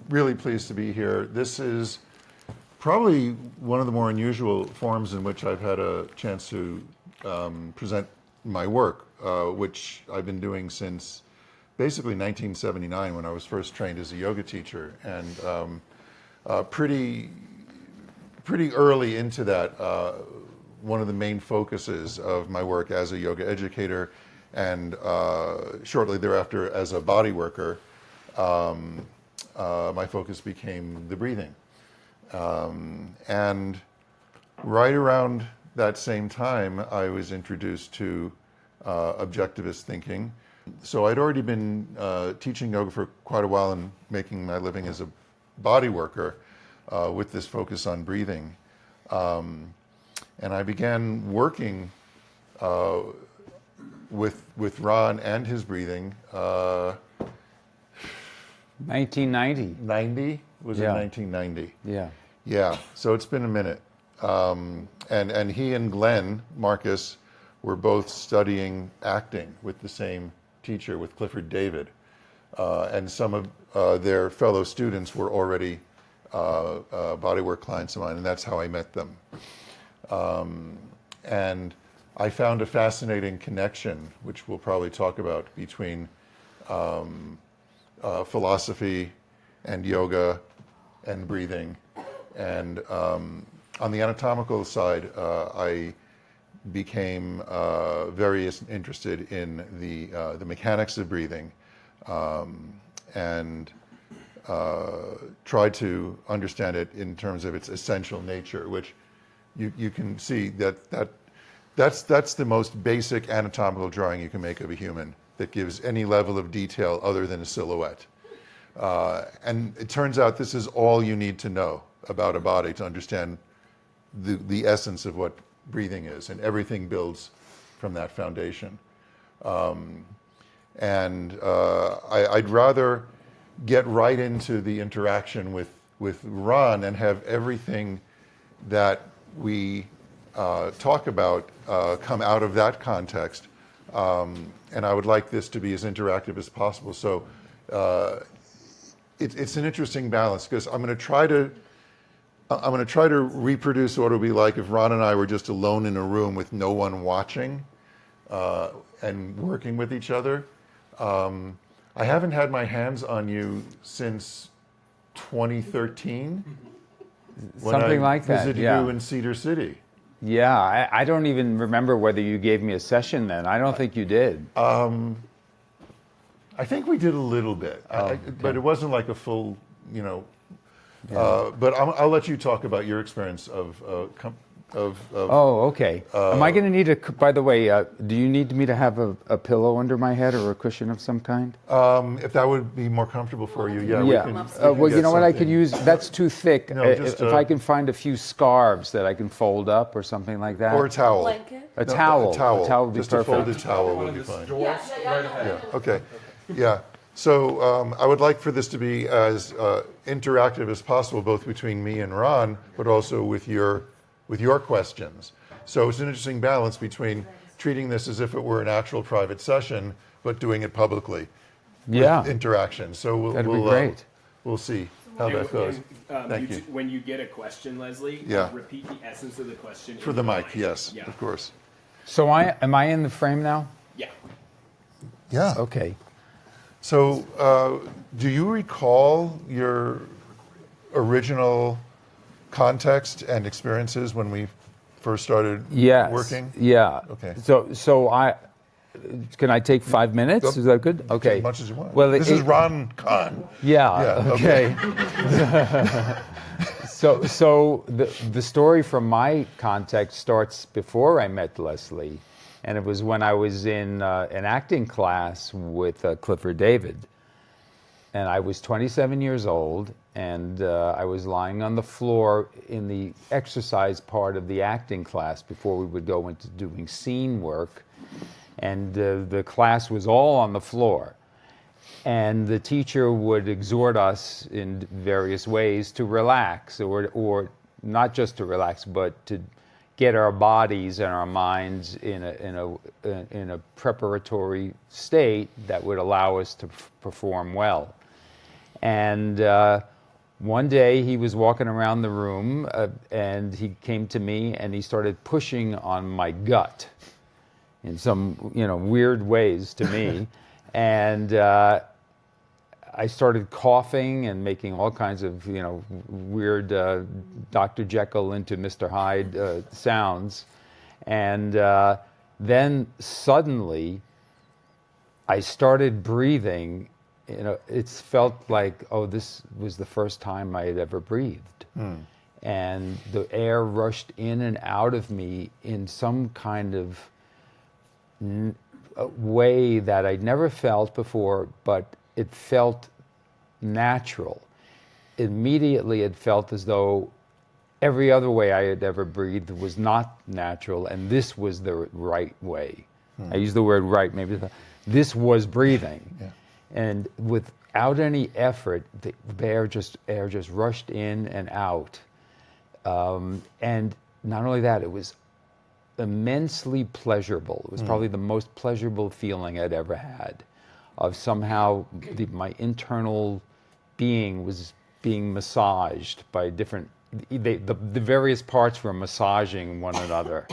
really pleased to be here. This is probably one of the more unusual forms in which I've had a chance to present my work, which I've been doing since basically 1979 when I was first trained as a yoga teacher. And pretty early into that, one of the main focuses of my work as a yoga educator and shortly thereafter as a body worker, my focus became the breathing. And right around that same time, I was introduced to objectivist thinking. So I'd already been teaching yoga for quite a while and making my living as a body worker with this focus on breathing. And I began working with Ron and his breathing. 1990. 90? Was it 1990? Yeah. Yeah, so it's been a minute. And he and Glenn Marcus were both studying acting with the same teacher, with Clifford David. And some of their fellow students were already bodywork clients of mine, and that's how I met them. And I found a fascinating connection, which we'll probably talk about, between philosophy and yoga and breathing. And on the anatomical side, I became very interested in the mechanics of breathing, and tried to understand it in terms of its essential nature, which you can see that's the most basic anatomical drawing you can make of a human that gives any level of detail other than a silhouette. And it turns out this is all you need to know about a body to understand the essence of what breathing is, and everything builds from that foundation. I'd rather get right into the interaction with Ron and have everything that we talk about come out of that context. And I would like this to be as interactive as possible. So it's an interesting balance, because I'm going to try to reproduce what it would be like if Ron and I were just alone in a room with no one watching and working with each other. I haven't had my hands on you since 2013. Something like that, when I visited yeah. you in Cedar City. Yeah, I don't even remember whether you gave me a session then. I don't think you did. I think we did a little bit, but it wasn't like a full, but I'll let you talk about your experience of Oh, okay. Am I going to need by the way, do you need me to have a pillow under my head or a cushion of some kind? If that would be more comfortable for you, yeah. Yeah. Well, you know what I could use? That's too thick. No, if I can find a few scarves that I can fold up or something like that. Or a towel. Blanket? A towel. A towel. A towel would be just perfect. a folded towel would be fine. Yeah. Okay. Yeah. So I would like for this to be as interactive as possible, both between me and Ron, but also with your questions. So it's an interesting balance between treating this as if it were an actual private session, but doing it publicly. Yeah. With interaction. So That'd be great. We'll see how that goes. Thank you. When you get a question, Leslie, Yeah. repeat the essence of the question. For in the your mic, mind. yes, Yeah. of course. So am I in the frame now? Yeah. Yeah. Okay. So do you recall your original context and experiences when we first started working? Yeah. Okay. So can I take 5 minutes? Is that good? Okay. As much as you want. Well, this is RonCon. Yeah. Okay. So the story from my context starts before I met Leslie, and it was when I was in an acting class with Clifford David, and I was 27 years old, and I was lying on the floor in the exercise part of the acting class before we would go into doing scene work, and the class was all on the floor. And the teacher would exhort us in various ways to relax, or not just to relax, but to get our bodies and our minds in a preparatory state that would allow us to perform well. And one day he was walking around the room and he came to me and he started pushing on my gut in some, weird ways to me. And I started coughing and making all kinds of, weird Dr. Jekyll into Mr. Hyde sounds. And then suddenly I started breathing. It felt like, this was the first time I had ever breathed. And the air rushed in and out of me in some kind of way that I'd never felt before, but it felt natural. Immediately it felt as though every other way I had ever breathed was not natural, and this was the right way. I use the word right, maybe this was breathing. Yeah. And without any effort, the air just rushed in and out. And not only that, it was immensely pleasurable. It was probably the most pleasurable feeling I'd ever had, of somehow my internal being was being massaged by different, the various parts were massaging one another.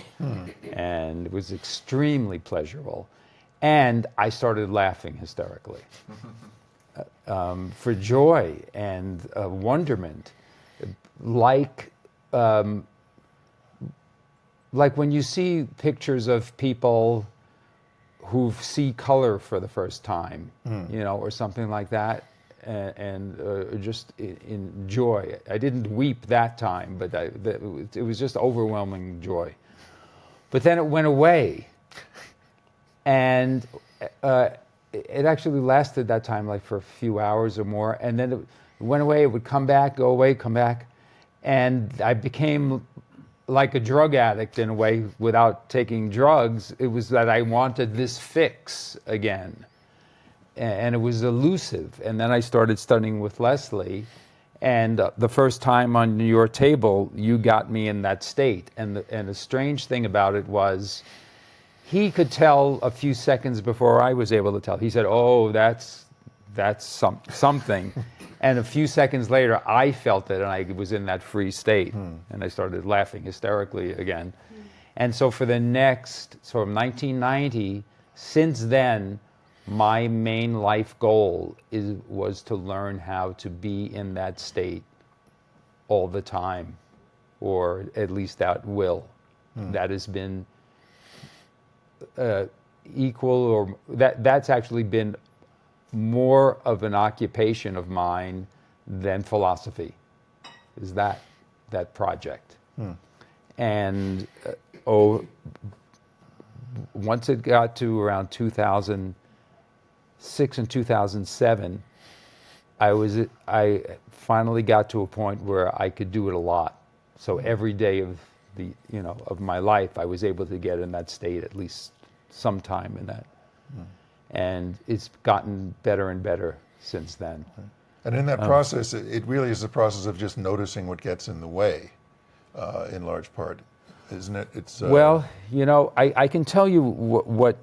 And it was extremely pleasurable. And I started laughing hysterically for joy and wonderment, like when you see pictures of people who see color for the first time, or something like that, and just in joy. I didn't weep that time, but it was just overwhelming joy. But then it went away, and it actually lasted that time like for a few hours or more, and then it went away. It would come back, go away, come back, and I became like a drug addict in a way without taking drugs. It was that I wanted this fix again. And it was elusive. And then I started studying with Leslie. And the first time on your table, you got me in that state. And the strange thing about it was, he could tell a few seconds before I was able to tell. He said, that's something. And a few seconds later, I felt it, and I was in that free state. And I started laughing hysterically again. And so from 1990, since then, my main life goal was to learn how to be in that state all the time, or at least at will. That has been equal, or that's actually been more of an occupation of mine than philosophy, is that project. And once it got to around 2006 and 2007, I finally got to a point where I could do it a lot. So every day of of my life, I was able to get in that state at least sometime in that. And it's gotten better and better since then. And in that process, it really is a process of just noticing what gets in the way, in large part, isn't it? It's well, I can tell you what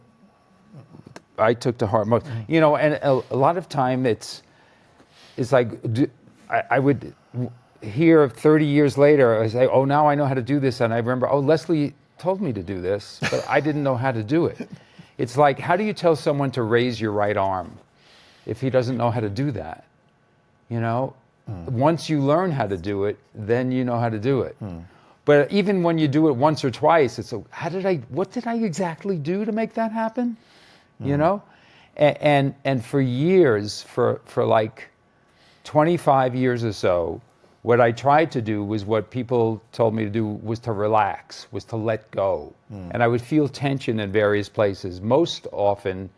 I took to heart most. And a lot of time it's like I would hear 30 years later, I say, now I know how to do this, and I remember, Leslie told me to do this, but I didn't know how to do it. It's like, how do you tell someone to raise your right arm if he doesn't know how to do that? Once you learn how to do it, then you know how to do it. But even when you do it once or twice, it's what did I exactly do to make that happen? And for years, for like 25 years or so, what I tried to do was what people told me to do, was to relax, was to let go. And I would feel tension in various places. Most often,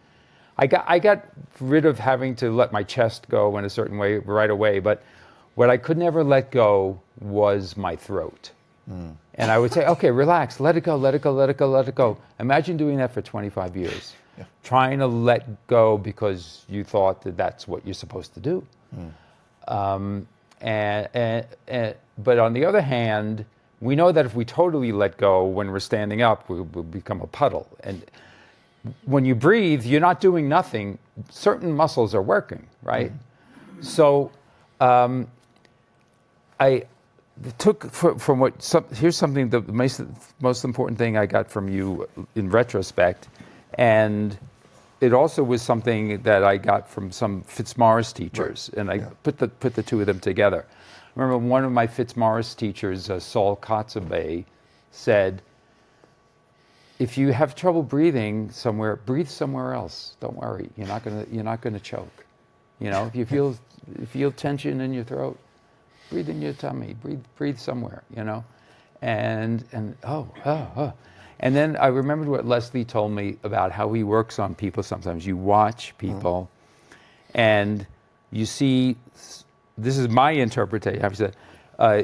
I got rid of having to let my chest go in a certain way right away, but what I could never let go was my throat. And I would say, okay, relax, let it go, let it go, let it go, let it go. Imagine doing that for 25 years. Yeah. Trying to let go because you thought that that's what you're supposed to do. But on the other hand, we know that if we totally let go when we're standing up, we'll become a puddle. And when you breathe, you're not doing nothing. Certain muscles are working, right? So I took from what here's something, the most important thing I got from you in retrospect, and it also was something that I got from some Fitzmaurice teachers, and I put the two of them together. I remember one of my Fitzmaurice teachers, Saul Kotzebue, said, if you have trouble breathing somewhere, breathe somewhere else. Don't worry, you're not gonna choke. You know, if you feel tension in your throat, breathe in your tummy. Breathe somewhere. You know, and and then I remembered what Leslie told me about how he works on people. Sometimes you watch people, and you see. This is my interpretation. How he said,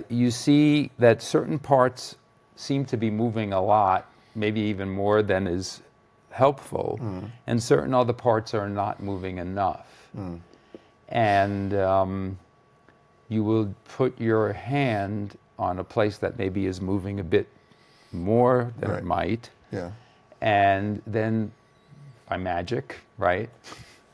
you see that certain parts seem to be moving a lot, maybe even more than is helpful, and certain other parts are not moving enough. And you will put your hand on a place that maybe is moving a bit more than it might. Yeah. And then by magic, right,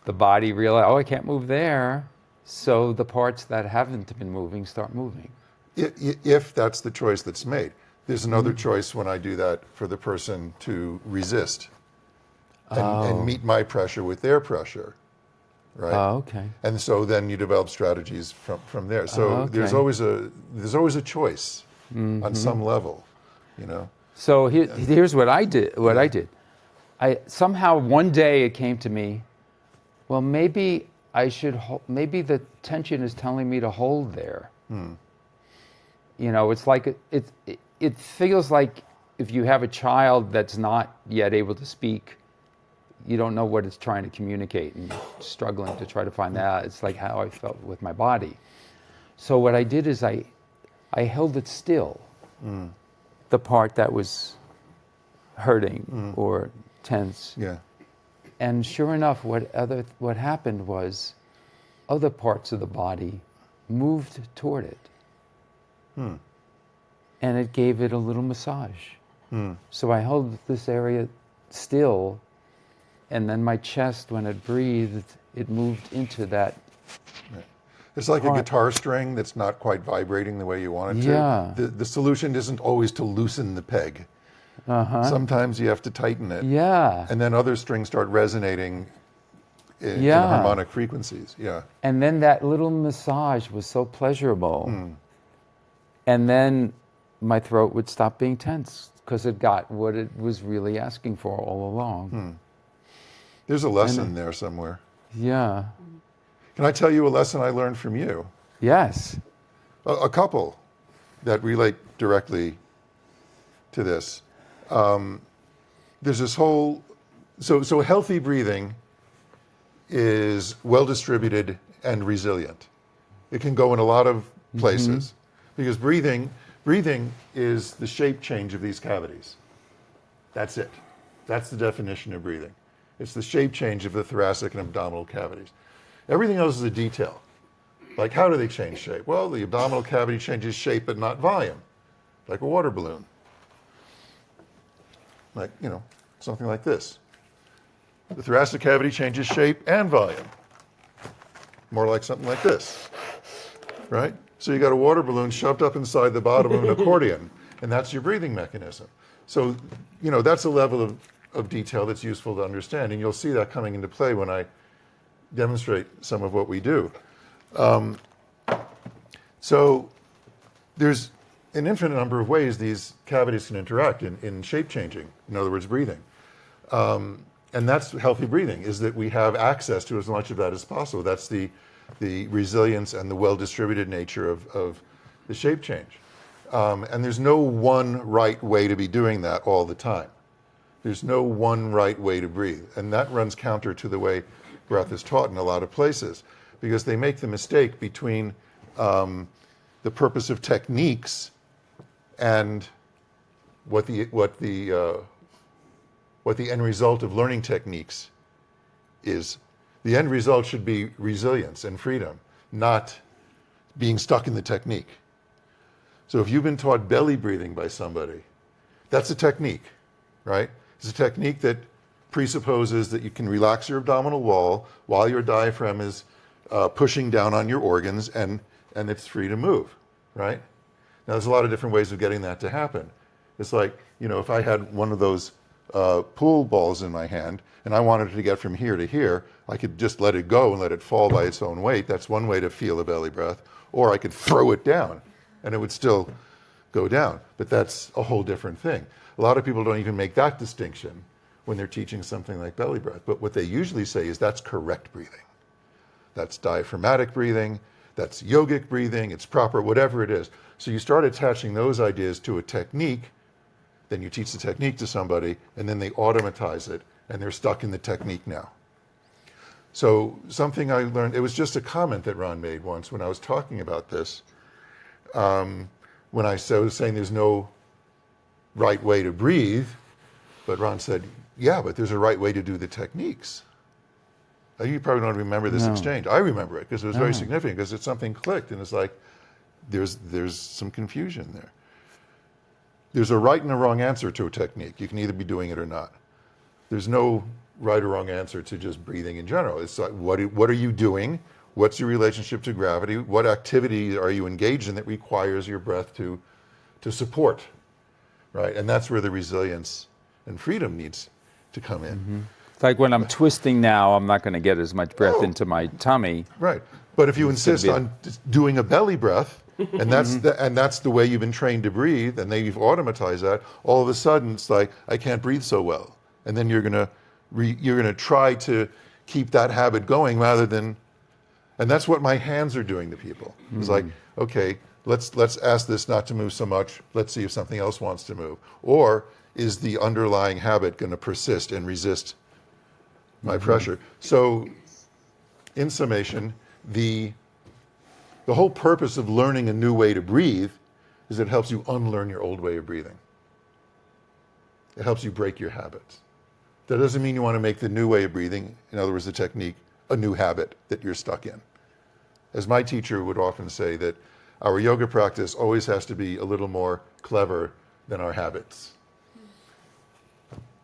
the body realizes, oh, I can't move there. So the parts that haven't been moving start moving. If that's the choice that's made. There's another choice when I do that for the person to resist and meet my pressure with their pressure, right? Oh, okay. And so then you develop strategies from there. So there's always a choice on some level, you know. So here's what I did. I somehow one day it came to me, well, maybe I should. Maybe the tension is telling me to hold there. You know, it's like it feels like if you have a child that's not yet able to speak, you don't know what it's trying to communicate and you're struggling to try to find that out. It's like how I felt with my body. So what I did is I held it still, the part that was hurting or tense. Yeah. And sure enough, what happened was other parts of the body moved toward it. And it gave it a little massage. So I held this area still, and then my chest, when it breathed, it moved into that. It's like a guitar string that's not quite vibrating the way you want it to. Yeah. The solution isn't always to loosen the peg. Sometimes you have to tighten it. Yeah. And then other strings start resonating in harmonic frequencies. Yeah. And then that little massage was so pleasurable. And then my throat would stop being tense because it got what it was really asking for all along. There's a lesson there somewhere. Yeah. Can I tell you a lesson I learned from you? Yes. A couple that relate directly to this. There's this whole, so healthy breathing is well distributed and resilient. It can go in a lot of places because breathing is the shape change of these cavities. That's it. That's the definition of breathing. It's the shape change of the thoracic and abdominal cavities. Everything else is a detail. Like, how do they change shape? Well, the abdominal cavity changes shape but not volume, like a water balloon. Like, you know, something like this. The thoracic cavity changes shape and volume. More like something like this, right? So you got a water balloon shoved up inside the bottom of an accordion, and that's your breathing mechanism. So, you know, that's a level of detail that's useful to understand, and you'll see that coming into play when I demonstrate some of what we do. So there's an infinite number of ways these cavities can interact in shape changing, in other words, breathing. And that's healthy breathing, is that we have access to as much of that as possible. That's the resilience and the well-distributed nature of the shape change. And there's no one right way to be doing that all the time. There's no one right way to breathe. And that runs counter to the way breath is taught in a lot of places, because they make the mistake between the purpose of techniques and what the end result of learning techniques is. The end result should be resilience and freedom, not being stuck in the technique. So if you've been taught belly breathing by somebody, that's a technique, right? It's a technique that presupposes that you can relax your abdominal wall while your diaphragm is pushing down on your organs and it's free to move. right? Now, there's a lot of different ways of getting that to happen. It's like, if I had one of those pool balls in my hand and I wanted it to get from here to here, I could just let it go and let it fall by its own weight. That's one way to feel a belly breath. Or I could throw it down and it would still go down. But that's a whole different thing. A lot of people don't even make that distinction when they're teaching something like belly breath. But what they usually say is that's correct breathing. That's diaphragmatic breathing. That's yogic breathing. It's proper, whatever it is. So you start attaching those ideas to a technique, then you teach the technique to somebody, and then they automatize it, and they're stuck in the technique now. So something I learned, it was just a comment that Ron made once when I was talking about this, when I was saying there's no right way to breathe, but Ron said, yeah, but there's a right way to do the techniques. You probably don't remember this exchange. I remember it because it was very significant because something clicked and it's like, there's some confusion there. There's a right and a wrong answer to a technique. You can either be doing it or not. There's no right or wrong answer to just breathing in general. It's like, what are you doing? What's your relationship to gravity? What activity are you engaged in that requires your breath to support, right? And that's where the resilience and freedom needs to come in. Mm-hmm. It's like when I'm twisting now, I'm not going to get as much breath into my tummy. Right. But if you insist on doing a belly breath, and that's the way you've been trained to breathe, and then you've automatized that, all of a sudden it's like, I can't breathe so well. And then you're gonna try to keep that habit going rather than, and that's what my hands are doing to people. It's like, okay, let's ask this not to move so much. Let's see if something else wants to move. Or is the underlying habit going to persist and resist my pressure? So, in summation, the whole purpose of learning a new way to breathe is it helps you unlearn your old way of breathing. It helps you break your habits. That doesn't mean you want to make the new way of breathing, in other words, the technique, a new habit that you're stuck in. As my teacher would often say, that our yoga practice always has to be a little more clever than our habits.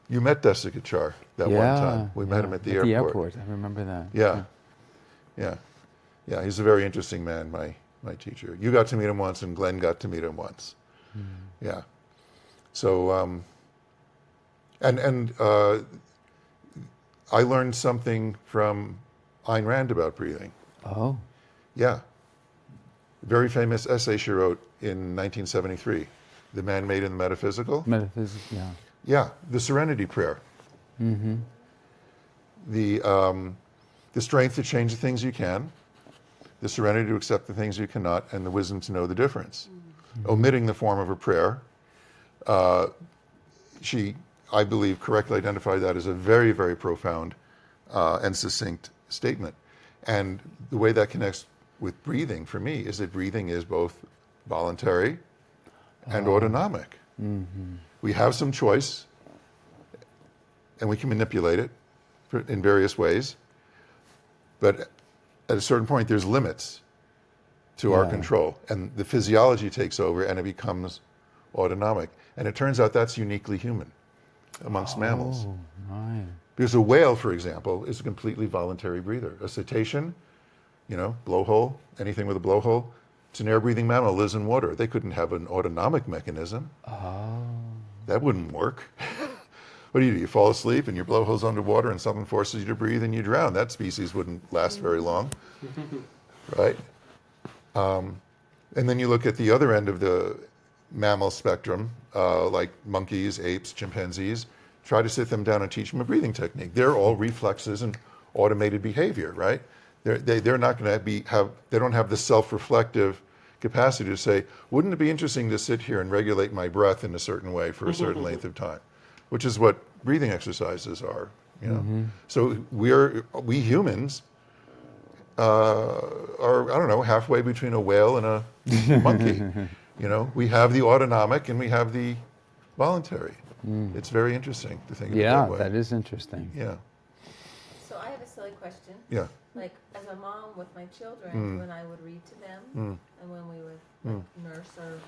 You met Desikachar that one time. We met him at the airport. The airport, I remember that. Yeah, he's a very interesting man, my teacher. You got to meet him once, and Glenn got to meet him once. Yeah. So, I learned something from Ayn Rand about breathing. Oh. Yeah. Very famous essay she wrote in 1973, The Man Made in the Metaphysical. Metaphysical, yeah. Yeah, the Serenity Prayer. Mm-hmm. The strength to change the things you can, the serenity to accept the things you cannot, and the wisdom to know the difference. Mm-hmm. Omitting the form of a prayer, she, I believe, correctly identified that as a very, very profound and succinct statement. And the way that connects with breathing, for me, is that breathing is both voluntary and autonomic. Mm-hmm. We have some choice, and we can manipulate it in various ways. But at a certain point, there's limits to our control. And the physiology takes over, and it becomes autonomic. And it turns out that's uniquely human amongst mammals. Right. Because a whale, for example, is a completely voluntary breather. A cetacean, blowhole, anything with a blowhole, it's an air-breathing mammal, lives in water. They couldn't have an autonomic mechanism. Oh. That wouldn't work. What do? You fall asleep and your blowhole's underwater and something forces you to breathe and you drown. That species wouldn't last very long, right? And then you look at the other end of the mammal spectrum, like monkeys, apes, chimpanzees, try to sit them down and teach them a breathing technique. They're all reflexes and automated behavior, right? They're not going to they don't have the self-reflective capacity to say, wouldn't it be interesting to sit here and regulate my breath in a certain way for a certain length of time, which is what breathing exercises are, Mm-hmm. So we humans are, I don't know, halfway between a whale and a monkey. We have the autonomic and we have the voluntary. It's very interesting to think of it that way. Yeah, that is interesting. Yeah. So I have a silly question. Yeah. Like, as a mom with my children, when I would read to them, and when we would nurse or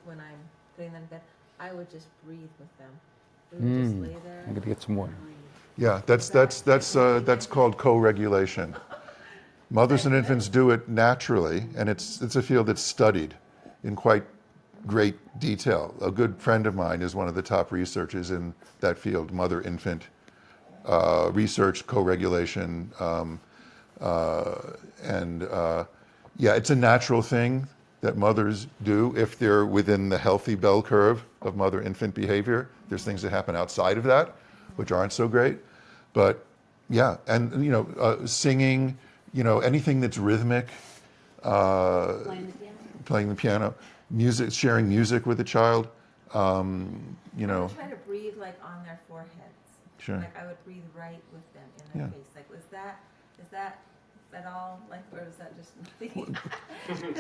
when I'm putting them to bed, I would just breathe with them. We would just lay there. I'm gonna get some water. Yeah, that's called co-regulation. Mothers and infants do it naturally, and it's a field that's studied. in quite great detail. A good friend of mine is one of the top researchers in that field, mother-infant research, co-regulation, yeah, it's a natural thing that mothers do if they're within the healthy bell curve of mother-infant behavior. There's things that happen outside of that, which aren't so great. But yeah, and singing, anything that's rhythmic, playing the piano, music, sharing music with a child, I would try to breathe like on their foreheads. Sure. Like I would breathe right with them in their face. Like is that at all like, or is that just me?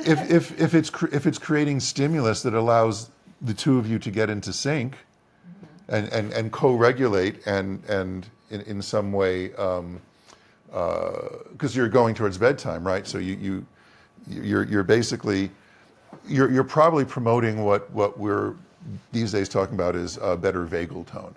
if it's creating stimulus that allows the two of you to get into sync, and co-regulate and in some way, because you're going towards bedtime, right? So you're basically you're probably promoting what we're these days talking about is a better vagal tone,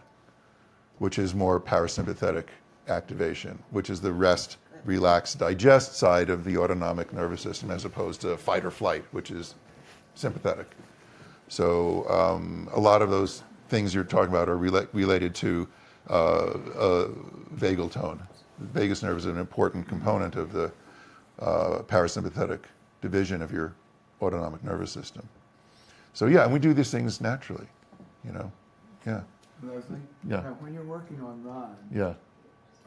which is more parasympathetic activation, which is the rest, relax, digest side of the autonomic nervous system, as opposed to fight or flight, which is sympathetic. So a lot of those things you're talking about are related to vagal tone. The vagus nerve is an important component of the parasympathetic division of your autonomic nervous system. So yeah, and we do these things naturally, yeah. Leslie? Yeah. Now, when you're working on Ron, Yeah.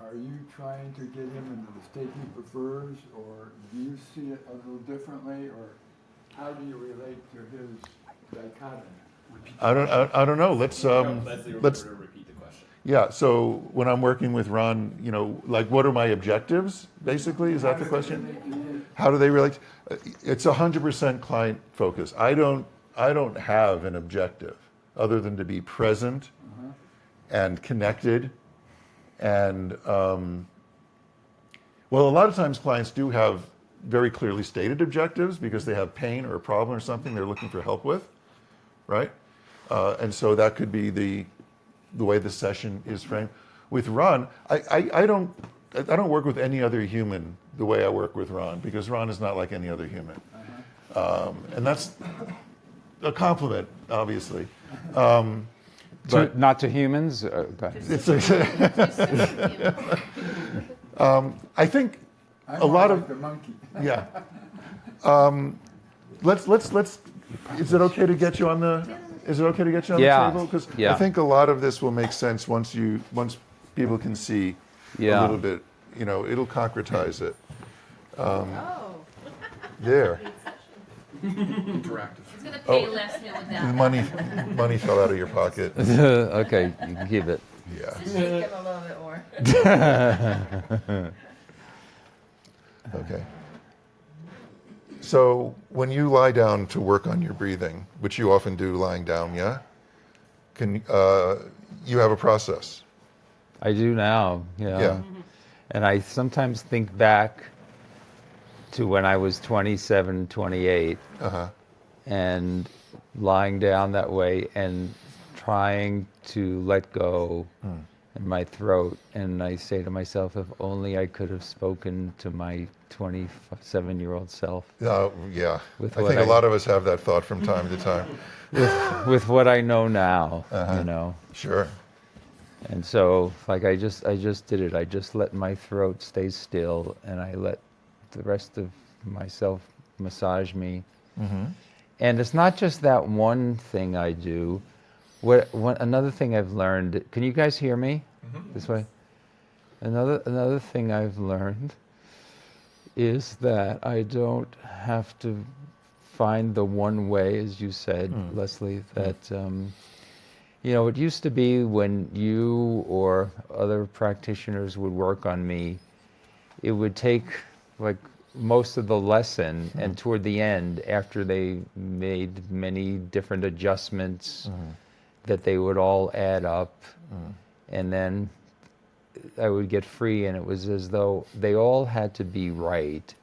are you trying to get him into the state he prefers, or do you see it a little differently, or how do you relate to his dichotomy? I don't know. Let's Leslie, let's repeat the question. yeah. So when I'm working with Ron, like what are my objectives? Basically, is that the question? How do they relate? It's 100% client focus. I don't have an objective other than to be present and connected. And well, a lot of times clients do have very clearly stated objectives because they have pain or a problem or something they're looking for help with, right? And so that could be the way the session is framed. With Ron, I don't work with any other human the way I work with Ron, because Ron is not like any other human, and that's a compliment, obviously. But Not to humans? it's I think I'm a lot like of the monkey. yeah. Let's. Is it okay to get you on the? Is it okay to get you on Yeah. the table? Because I Yeah. think a lot of this will make sense once people can see a Yeah. little bit. It'll concretize it. Oh. There. Interactive. It's gonna pay less me with The that. money fell out of your pocket. Okay, you can keep it. Yeah. Just shake him a little bit more. Okay. So when you lie down to work on your breathing, which you often do lying down, yeah, you have a process? I do now, Yeah. And I sometimes think back to when I was 27, 28, and lying down that way and trying to let go in my throat. And I say to myself, if only I could have spoken to my 27-year-old self. Yeah. With I what think a lot of us have that thought from time to time. with what I know now, Sure. And so, like, I just did it. I just let my throat stay still, and I let the rest of myself massage me. And it's not just that one thing I do. Another thing I've learned. Can you guys hear me? This way. Another thing I've learned is that I don't have to find the one way, as you said, Leslie. That it used to be when you or other practitioners would work on me, it would take like most of the lesson, and toward the end, after they made many different adjustments, that they would all add up, and then I would get free, and it was as though they all had to be right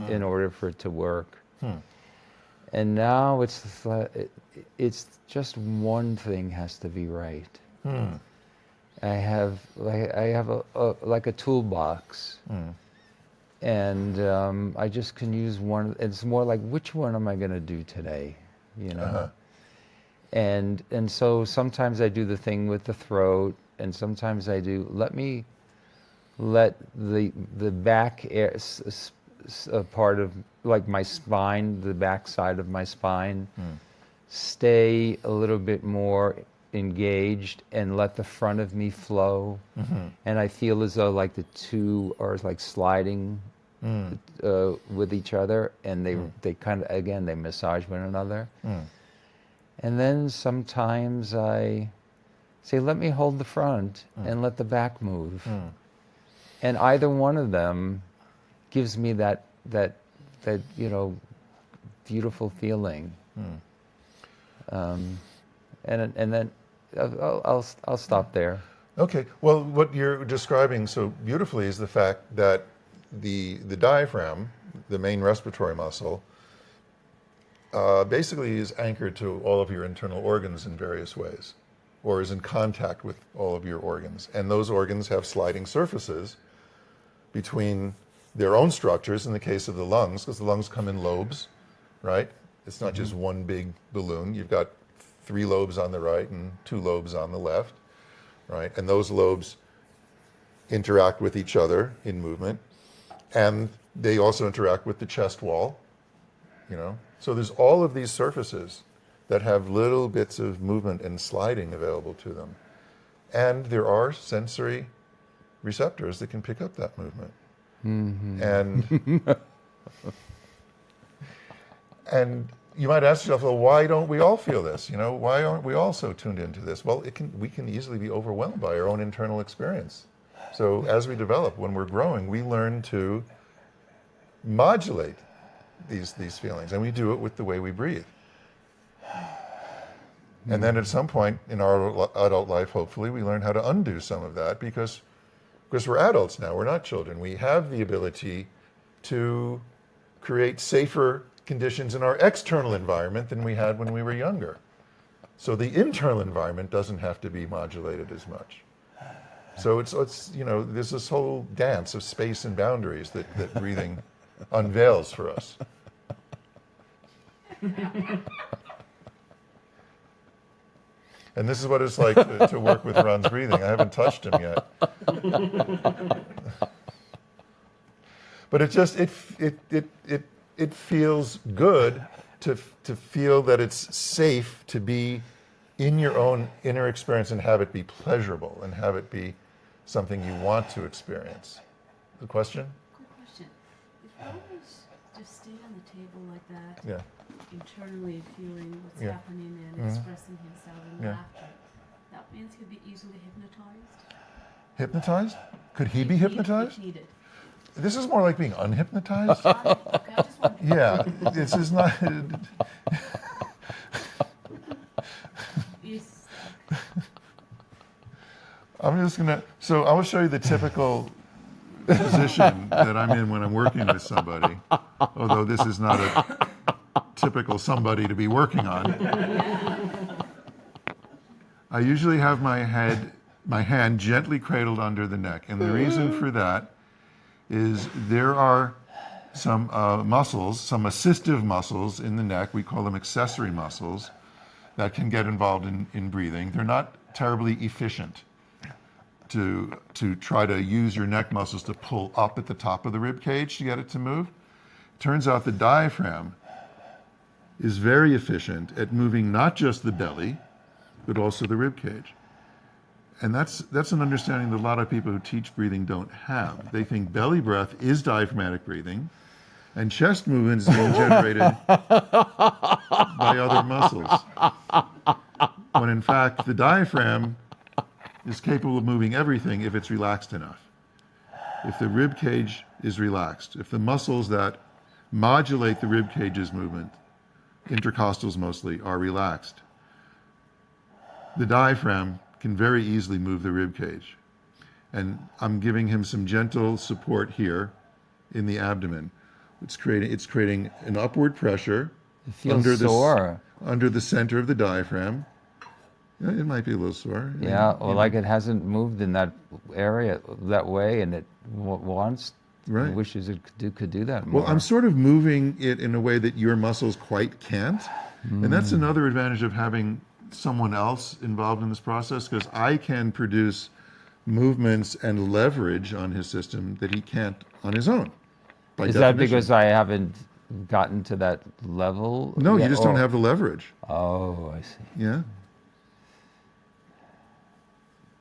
in order for it to work. And now it's just one thing has to be right. I have a toolbox, and I just can use one. It's more like, which one am I going to do today? you know. And so sometimes I do the thing with the throat, and sometimes I do let the back part of like my spine, the back side of my spine, stay a little bit more engaged, and let the front of me flow. And I feel as though like the two are like sliding with each other, and they kind of, again, they massage one another. And then sometimes I say, let me hold the front and let the back move. And either one of them gives me that beautiful feeling. And then I'll stop there. Okay. Well, what you're describing so beautifully is the fact that the diaphragm, the main respiratory muscle, basically is anchored to all of your internal organs in various ways, or is in contact with all of your organs. And those organs have sliding surfaces between their own structures, in the case of the lungs, because the lungs come in lobes, right? It's not just one big balloon. You've got 3 lobes on the right and 2 lobes on the left, right? And those lobes interact with each other in movement. And they also interact with the chest wall, you know? So there's all of these surfaces that have little bits of movement and sliding available to them. And there are sensory receptors that can pick up that movement. And you might ask yourself, well, why don't we all feel this? You know, why aren't we all so tuned into this? Well, we can easily be overwhelmed by our own internal experience. So as we develop, when we're growing, we learn to modulate these feelings, and we do it with the way we breathe. And then at some point in our adult life, hopefully, we learn how to undo some of that, because we're adults now, we're not children. We have the ability to create safer conditions in our external environment than we had when we were younger. So the internal environment doesn't have to be modulated as much. So it's you know, there's this whole dance of space and boundaries that breathing unveils for us. And this is what it's like to work with Ron's breathing. I haven't touched him yet. But it feels good to feel that it's safe to be in your own inner experience and have it be pleasurable and have it be something you want to experience. The question? Quick question. If always just stay on the table like that, Yeah. internally feeling what's Yeah. happening and expressing himself in Yeah. laughter, that means he'll be easily hypnotized? Hypnotized? Could he be If hypnotized? needed. This is more like being unhypnotized. Okay, I just wondered. Yeah, this is not. Yes. I'm just gonna. So I will show you the typical position that I'm in when I'm working with somebody. Although this is not a typical somebody to be working on. I usually have my hand gently cradled under the neck, and the reason for that is there are some muscles, some assistive muscles in the neck, we call them accessory muscles, that can get involved in breathing. They're not terribly efficient to try to use your neck muscles to pull up at the top of the rib cage to get it to move. Turns out the diaphragm is very efficient at moving not just the belly, but also the rib cage. And that's an understanding that a lot of people who teach breathing don't have. They think belly breath is diaphragmatic breathing, and chest movement is being generated by other muscles. When in fact, the diaphragm is capable of moving everything if it's relaxed enough. If the rib cage is relaxed, if the muscles that modulate the rib cage's movement, intercostals mostly, are relaxed, the diaphragm can very easily move the rib cage. And I'm giving him some gentle support here in the abdomen. It's creating an upward pressure It feels sore. under the center of the diaphragm. Yeah, it might be a little sore. Yeah, or You like know. it hasn't moved in that area that way, and it wants, Right. wishes it could do that more. Well, I'm sort of moving it in a way that your muscles quite can't. And that's another advantage of having someone else involved in this process, because I can produce movements and leverage on his system that he can't on his own. By Is that definition. because I haven't gotten to that level? No, you yet? just don't have the leverage. Oh, I see. Yeah.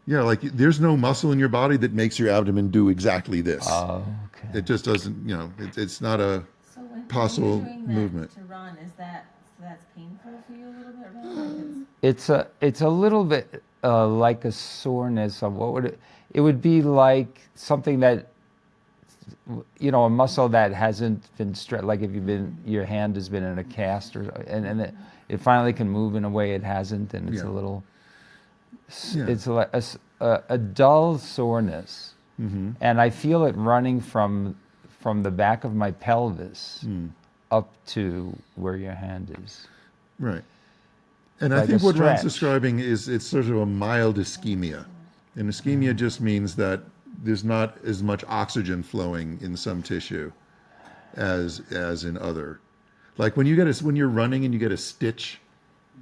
Yeah, like there's no muscle in your body that makes your abdomen do exactly this. Oh, okay. It just doesn't, it's not a So when possible you're doing that movement. to run, is that so that's painful for you a little bit, Ron? It's a little bit like a soreness of what would it would be like something that a muscle that hasn't been stretched, like if your hand has been in a cast and it finally can move in a way it hasn't, and it's Yeah. a little Yeah. it's like a dull soreness, and I feel it running from the back of my pelvis up to where your hand is. Right. And I Like think a what Ron's stretch. describing is it's sort of a mild ischemia. And ischemia just means that there's not as much oxygen flowing in some tissue as in other. Like when you're running and you get a stitch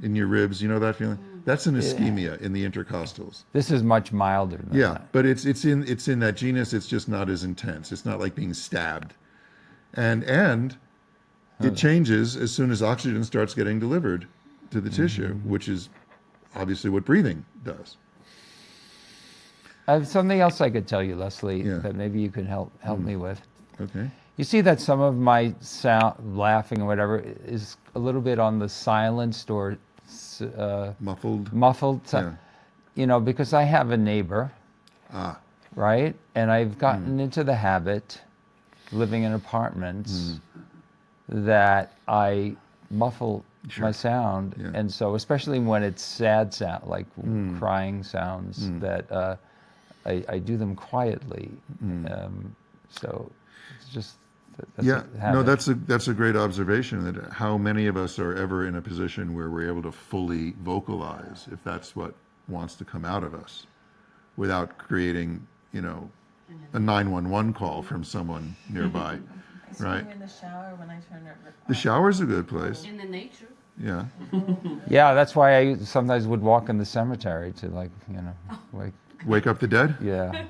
in your ribs, you know that feeling? That's an ischemia in the intercostals. This is much milder than Yeah, that. but it's in that genus. It's just not as intense. It's not like being stabbed, and it changes as soon as oxygen starts getting delivered to the tissue, which is obviously what breathing does. I have something else I could tell you, Leslie, Yeah. that maybe you can help me with. Okay. You see that some of my sound, laughing or whatever, is a little bit on the silenced or Muffled. side. Yeah. Because I have a neighbor, right? And I've gotten into the habit, living in apartments, that I muffle my sound. Yeah. And so, especially when it's sad sound, like crying sounds, that I do them quietly. So it's just that's Yeah. a habit. No, that's a great observation. That how many of us are ever in a position where we're able to fully vocalize, if that's what wants to come out of us, without creating, a 911 call from someone nearby, I right? scream in the shower when I turn it. The shower's a good place. In the nature. Yeah. Yeah, that's why I sometimes would walk in the cemetery to Wake up the dead. yeah.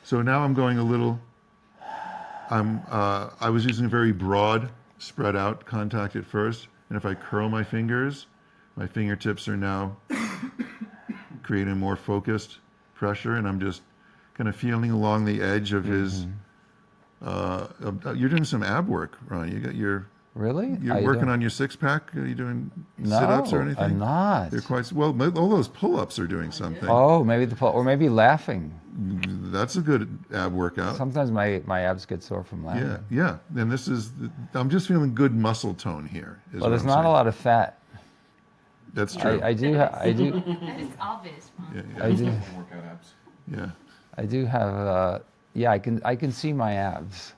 So now I'm going a little. I was using a very broad, spread out contact at first, and if I curl my fingers, my fingertips are now creating more focused pressure, and I'm just kind of feeling along the edge of his. You're doing some ab work, Ron. You're Really? working on your six pack. Are you doing No, sit-ups or anything? I'm not. They're quite well. All those pull-ups are doing something. Oh, maybe or maybe laughing. That's a good ab workout. Sometimes my abs get sore from laughing. Yeah. And I'm just feeling good muscle tone here. Well, there's not a lot of fat. That's true. I do. That is obvious. Ron. Yeah. I do. Workout abs. Yeah. I do have. I can see my abs,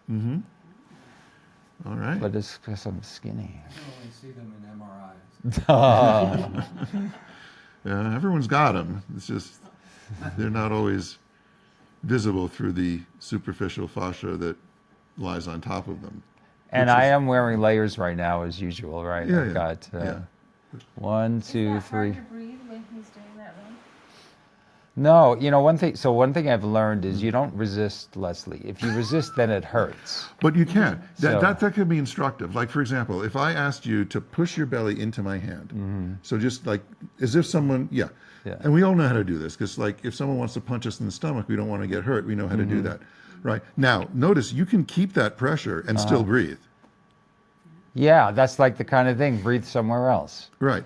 All right. but it's because I'm skinny. I only see them in MRIs. Yeah, everyone's got them. It's just they're not always visible through the superficial fascia that lies on top of them. And Which I is- am wearing layers right now, as usual, right? Yeah, I've yeah, got yeah. 1, 2, Is that 3. hard to breathe when he's doing that, Ron? No, one thing. So one thing I've learned is you don't resist, Leslie. If you resist, then it hurts. But you can. So- That can be instructive. Like, for example, if I asked you to push your belly into my hand, so just like as if someone, Yeah. And we all know how to do this because, like, if someone wants to punch us in the stomach, we don't want to get hurt. We know how to do that. Right. Now, notice you can keep that pressure and still breathe. Yeah, that's like the kind of thing. Breathe somewhere else. Right.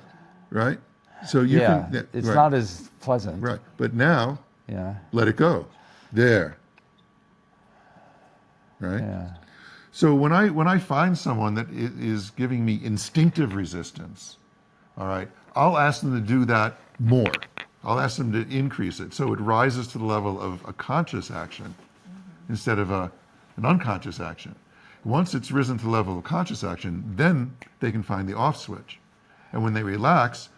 Right. So you Yeah, can. it's right, not as pleasant. Right. But now, Yeah, let it go. There. Right. yeah. So when I find someone that is giving me instinctive resistance, all right, I'll ask them to do that more. I'll ask them to increase it so it rises to the level of a conscious action instead of an unconscious action. Once it's risen to the level of conscious action, then they can find the off switch. And when they relax,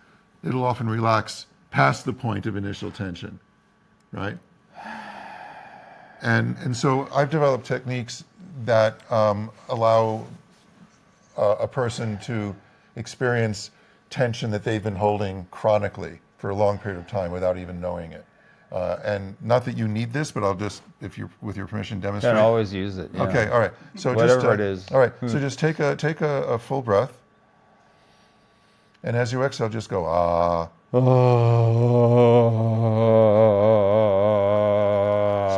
it'll often relax past the point of initial tension, right? And so I've developed techniques that allow a person to experience tension that they've been holding chronically for a long period of time without even knowing it. And not that you need this, but I'll just, if you, with your permission, demonstrate. Can always use it. Yeah. Okay, all right. So Whatever just, it is. All right. So just take a full breath, and as you exhale, just go ah. So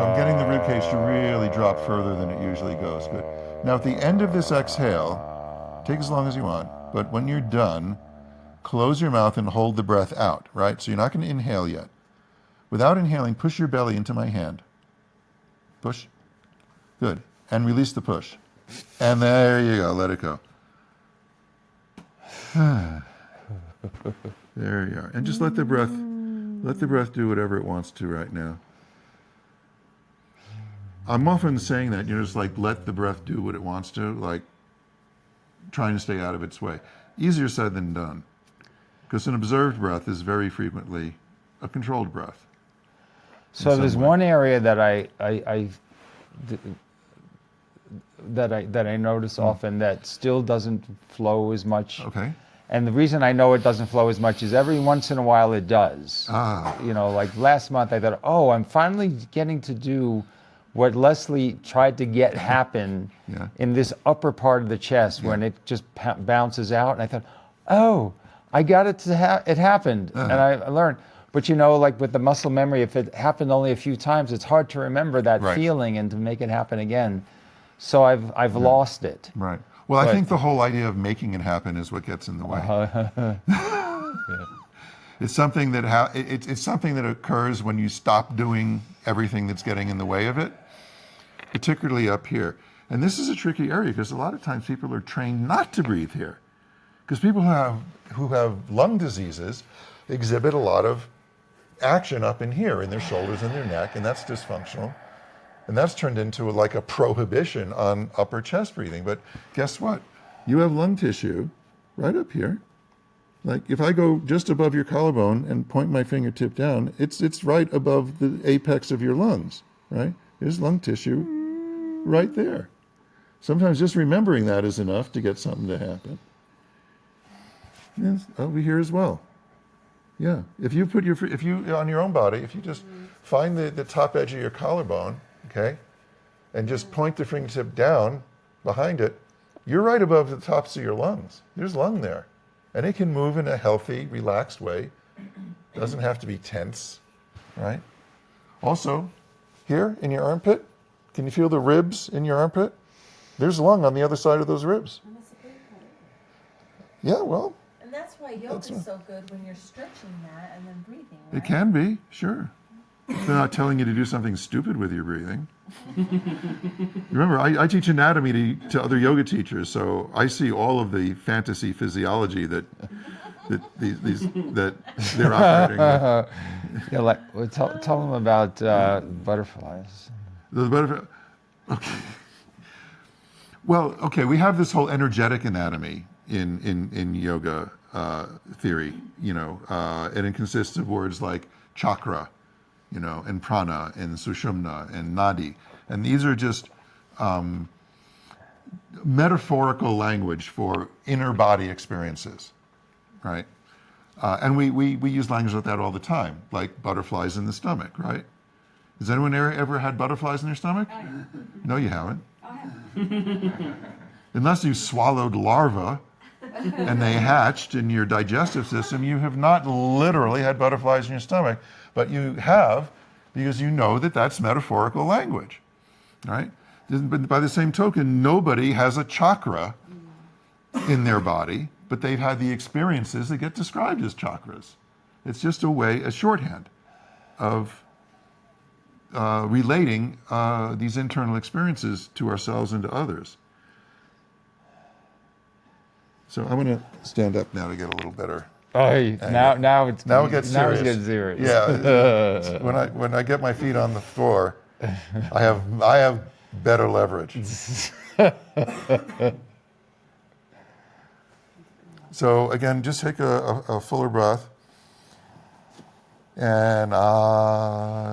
I'm getting the ribcage to really drop further than it usually goes. Good. Now at the end of this exhale, take as long as you want, but when you're done, close your mouth and hold the breath out, right? So you're not going to inhale yet. Without inhaling, push your belly into my hand. Push. Good. And release the push. And there you go. Let it go. There you are. And just let the breath do whatever it wants to right now. I'm often saying that, just like let the breath do what it wants to, like trying to stay out of its way. Easier said than done. Because an observed breath is very frequently a controlled breath. So there's one area that I notice often that still doesn't flow as much. Okay. And the reason I know it doesn't flow as much is every once in a while it does. Like last month I thought, oh, I'm finally getting to do what Leslie tried to get happen in this upper part of the chest when it just bounces out. And I thought, oh, I got it to it happened. And I learned. But like with the muscle memory, if it happened only a few times, it's hard to remember that feeling and to make it happen again. So I've lost it. Right. Well, I think the whole idea of making it happen is what gets in the way. It's something that it's something that occurs when you stop doing everything that's getting in the way of it, particularly up here. And this is a tricky area because a lot of times people are trained not to breathe here, because people who have lung diseases exhibit a lot of action up in here, in their shoulders and their neck, and that's dysfunctional. And that's turned into like a prohibition on upper chest breathing. But guess what? You have lung tissue right up here. Like if I go just above your collarbone and point my fingertip down, it's right above the apex of your lungs, right? There's lung tissue right there. Sometimes just remembering that is enough to get something to happen. Yes, over here as well. Yeah, if you on your own body, if you just find the top edge of your collarbone, okay, and just point the fingertip down behind it, you're right above the tops of your lungs. There's lung there. And it can move in a healthy, relaxed way. Doesn't have to be tense, right? Also, here in your armpit, can you feel the ribs in your armpit? There's lung on the other side of those ribs. Yeah, well. And that's why yoga is so good when you're stretching that and then breathing, right? It can be, sure. If they're not telling you to do something stupid with your breathing. Remember, I teach anatomy to other yoga teachers, so I see all of the fantasy physiology that they're operating with. Tell them about butterflies. The butterfly. Okay. Well, okay, we have this whole energetic anatomy in yoga theory, and it consists of words like chakra, and prana, and sushumna, and nadi. And these are just metaphorical language for inner body experiences, right? And we use language like that all the time, like butterflies in the stomach, right? Has anyone ever had butterflies in their stomach? No, you haven't. Unless you swallowed larvae and they hatched in your digestive system, you have not literally had butterflies in your stomach, but you have because you know that that's metaphorical language, right? But by the same token, nobody has a chakra in their body, but they've had the experiences that get described as chakras. It's just a shorthand of relating these internal experiences to ourselves and to others. So I'm going to stand up now to get a little better. Now it gets serious. Now it gets serious. Yeah. when I get my feet on the floor, I have better leverage. So again, just take a fuller breath. And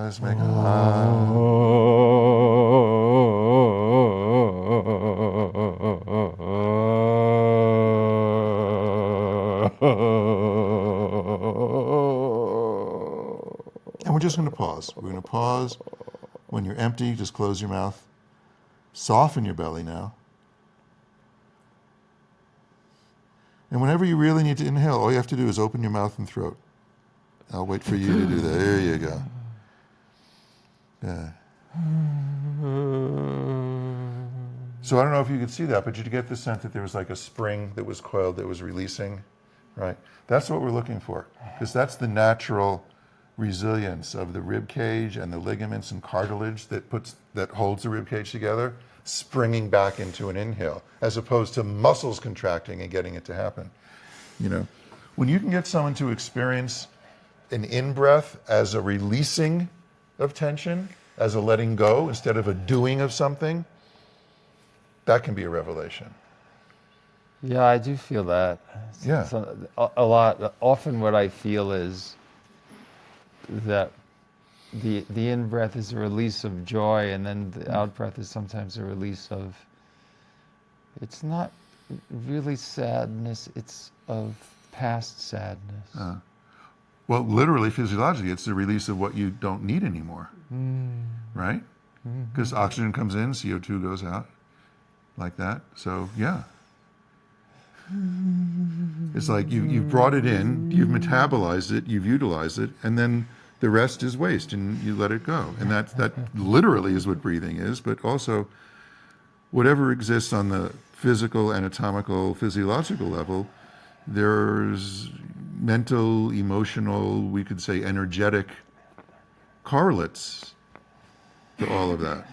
just make just going to pause. We're going to pause. When you're empty, just close your mouth. Soften your belly now. And whenever you really need to inhale, all you have to do is open your mouth and throat. I'll wait for you to do that. There you go. Yeah. So I don't know if you could see that, but did you get the sense that there was like a spring that was coiled that was releasing? Right? That's what we're looking for, because that's the natural resilience of the rib cage and the ligaments and cartilage that holds the rib cage together, springing back into an inhale, as opposed to muscles contracting and getting it to happen. You know, when you can get someone to experience an in-breath as a releasing of tension, as a letting go instead of a doing of something, that can be a revelation. Yeah, I do feel that. Yeah. So, a lot. Often what I feel is that the in-breath is a release of joy, and then the out-breath is sometimes a release of, it's not really sadness, it's of past sadness. Well, literally, physiologically, it's the release of what you don't need anymore, right? Because oxygen comes in, CO2 goes out, like that. So, yeah. It's like you've brought it in, you've metabolized it, you've utilized it, and then the rest is waste, and you let it go. And that literally is what breathing is, but also whatever exists on the physical, anatomical, physiological level, there's mental, emotional, we could say energetic correlates to all of that.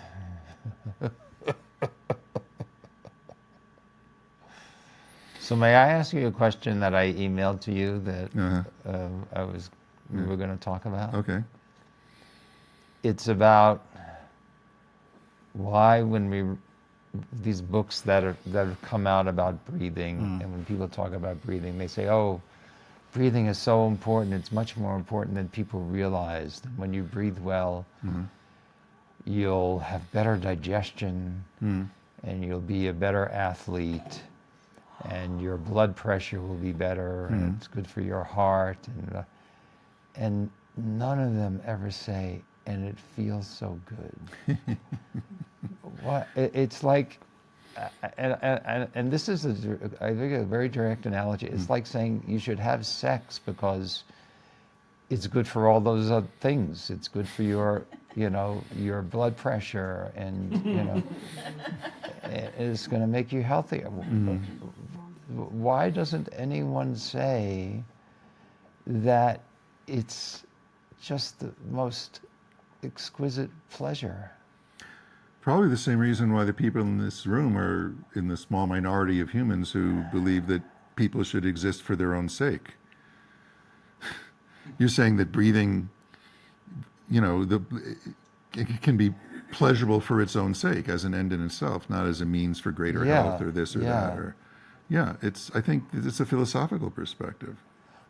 So may I ask you a question that I emailed to you that we were going to talk about? Okay. It's about why when these books that have come out about breathing, and when people talk about breathing, they say, oh, breathing is so important. It's much more important than people realize. When you breathe well, you'll have better digestion, and you'll be a better athlete, and your blood pressure will be better, and it's good for your heart. And none of them ever say, and it feels so good. What it's like, and this is I think a very direct analogy. It's like saying you should have sex because it's good for all those other things. It's good for your blood pressure, and it's going to make you healthier. Why doesn't anyone say that it's just the most exquisite pleasure? Probably the same reason why the people in this room are in the small minority of humans who believe that people should exist for their own sake. You're saying that breathing, it can be pleasurable for its own sake, as an end in itself, not as a means for greater health or this or that. I think it's a philosophical perspective.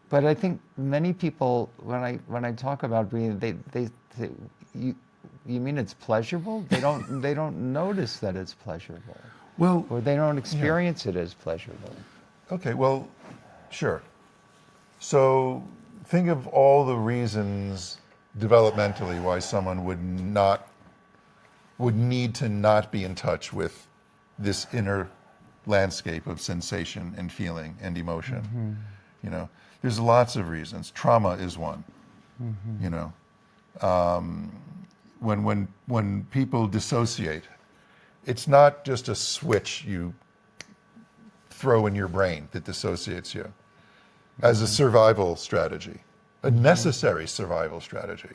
But I think many people, when I talk about breathing, they say, you mean it's pleasurable? They don't notice that it's pleasurable. Well, or they don't experience it as pleasurable. Okay, well, sure. So think of all the reasons developmentally why someone would need to not be in touch with this inner landscape of sensation and feeling and emotion. There's lots of reasons. Trauma is one. When people dissociate, it's not just a switch you throw in your brain that dissociates you. As a survival strategy, a necessary survival strategy,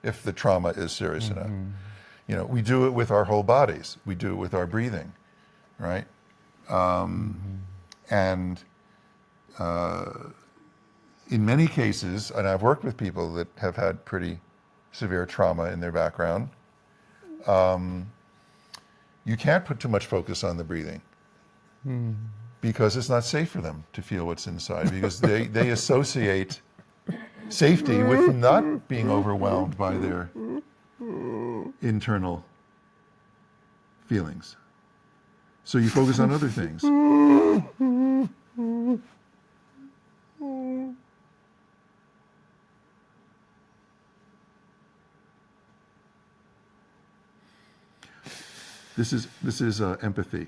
if the trauma is serious enough. We do it with our whole bodies. We do it with our breathing, right? And in many cases, and I've worked with people that have had pretty severe trauma in their background, you can't put too much focus on the breathing because it's not safe for them to feel what's inside, because they associate safety with not being overwhelmed by their internal feelings. So you focus on other things. This is empathy.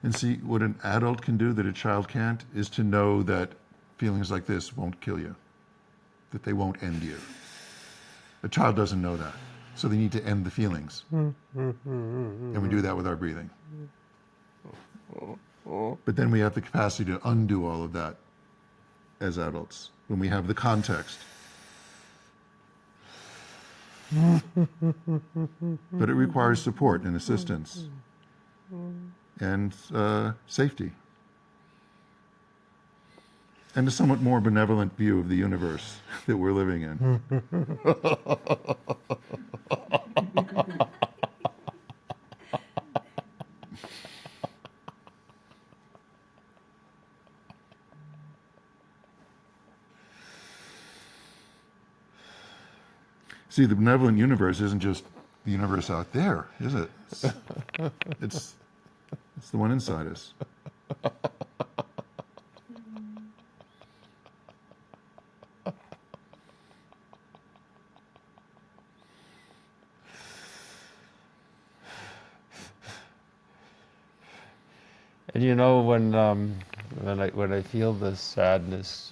And see, what an adult can do that a child can't is to know that feelings like this won't kill you, that they won't end you. A child doesn't know that. So they need to end the feelings. And we do that with our breathing. But then we have the capacity to undo all of that as adults when we have the context. But it requires support and assistance and safety and a somewhat more benevolent view of the universe that we're living in. See, the benevolent universe isn't just the universe out there, is it? It's the one inside us. And you know, when I feel this sadness,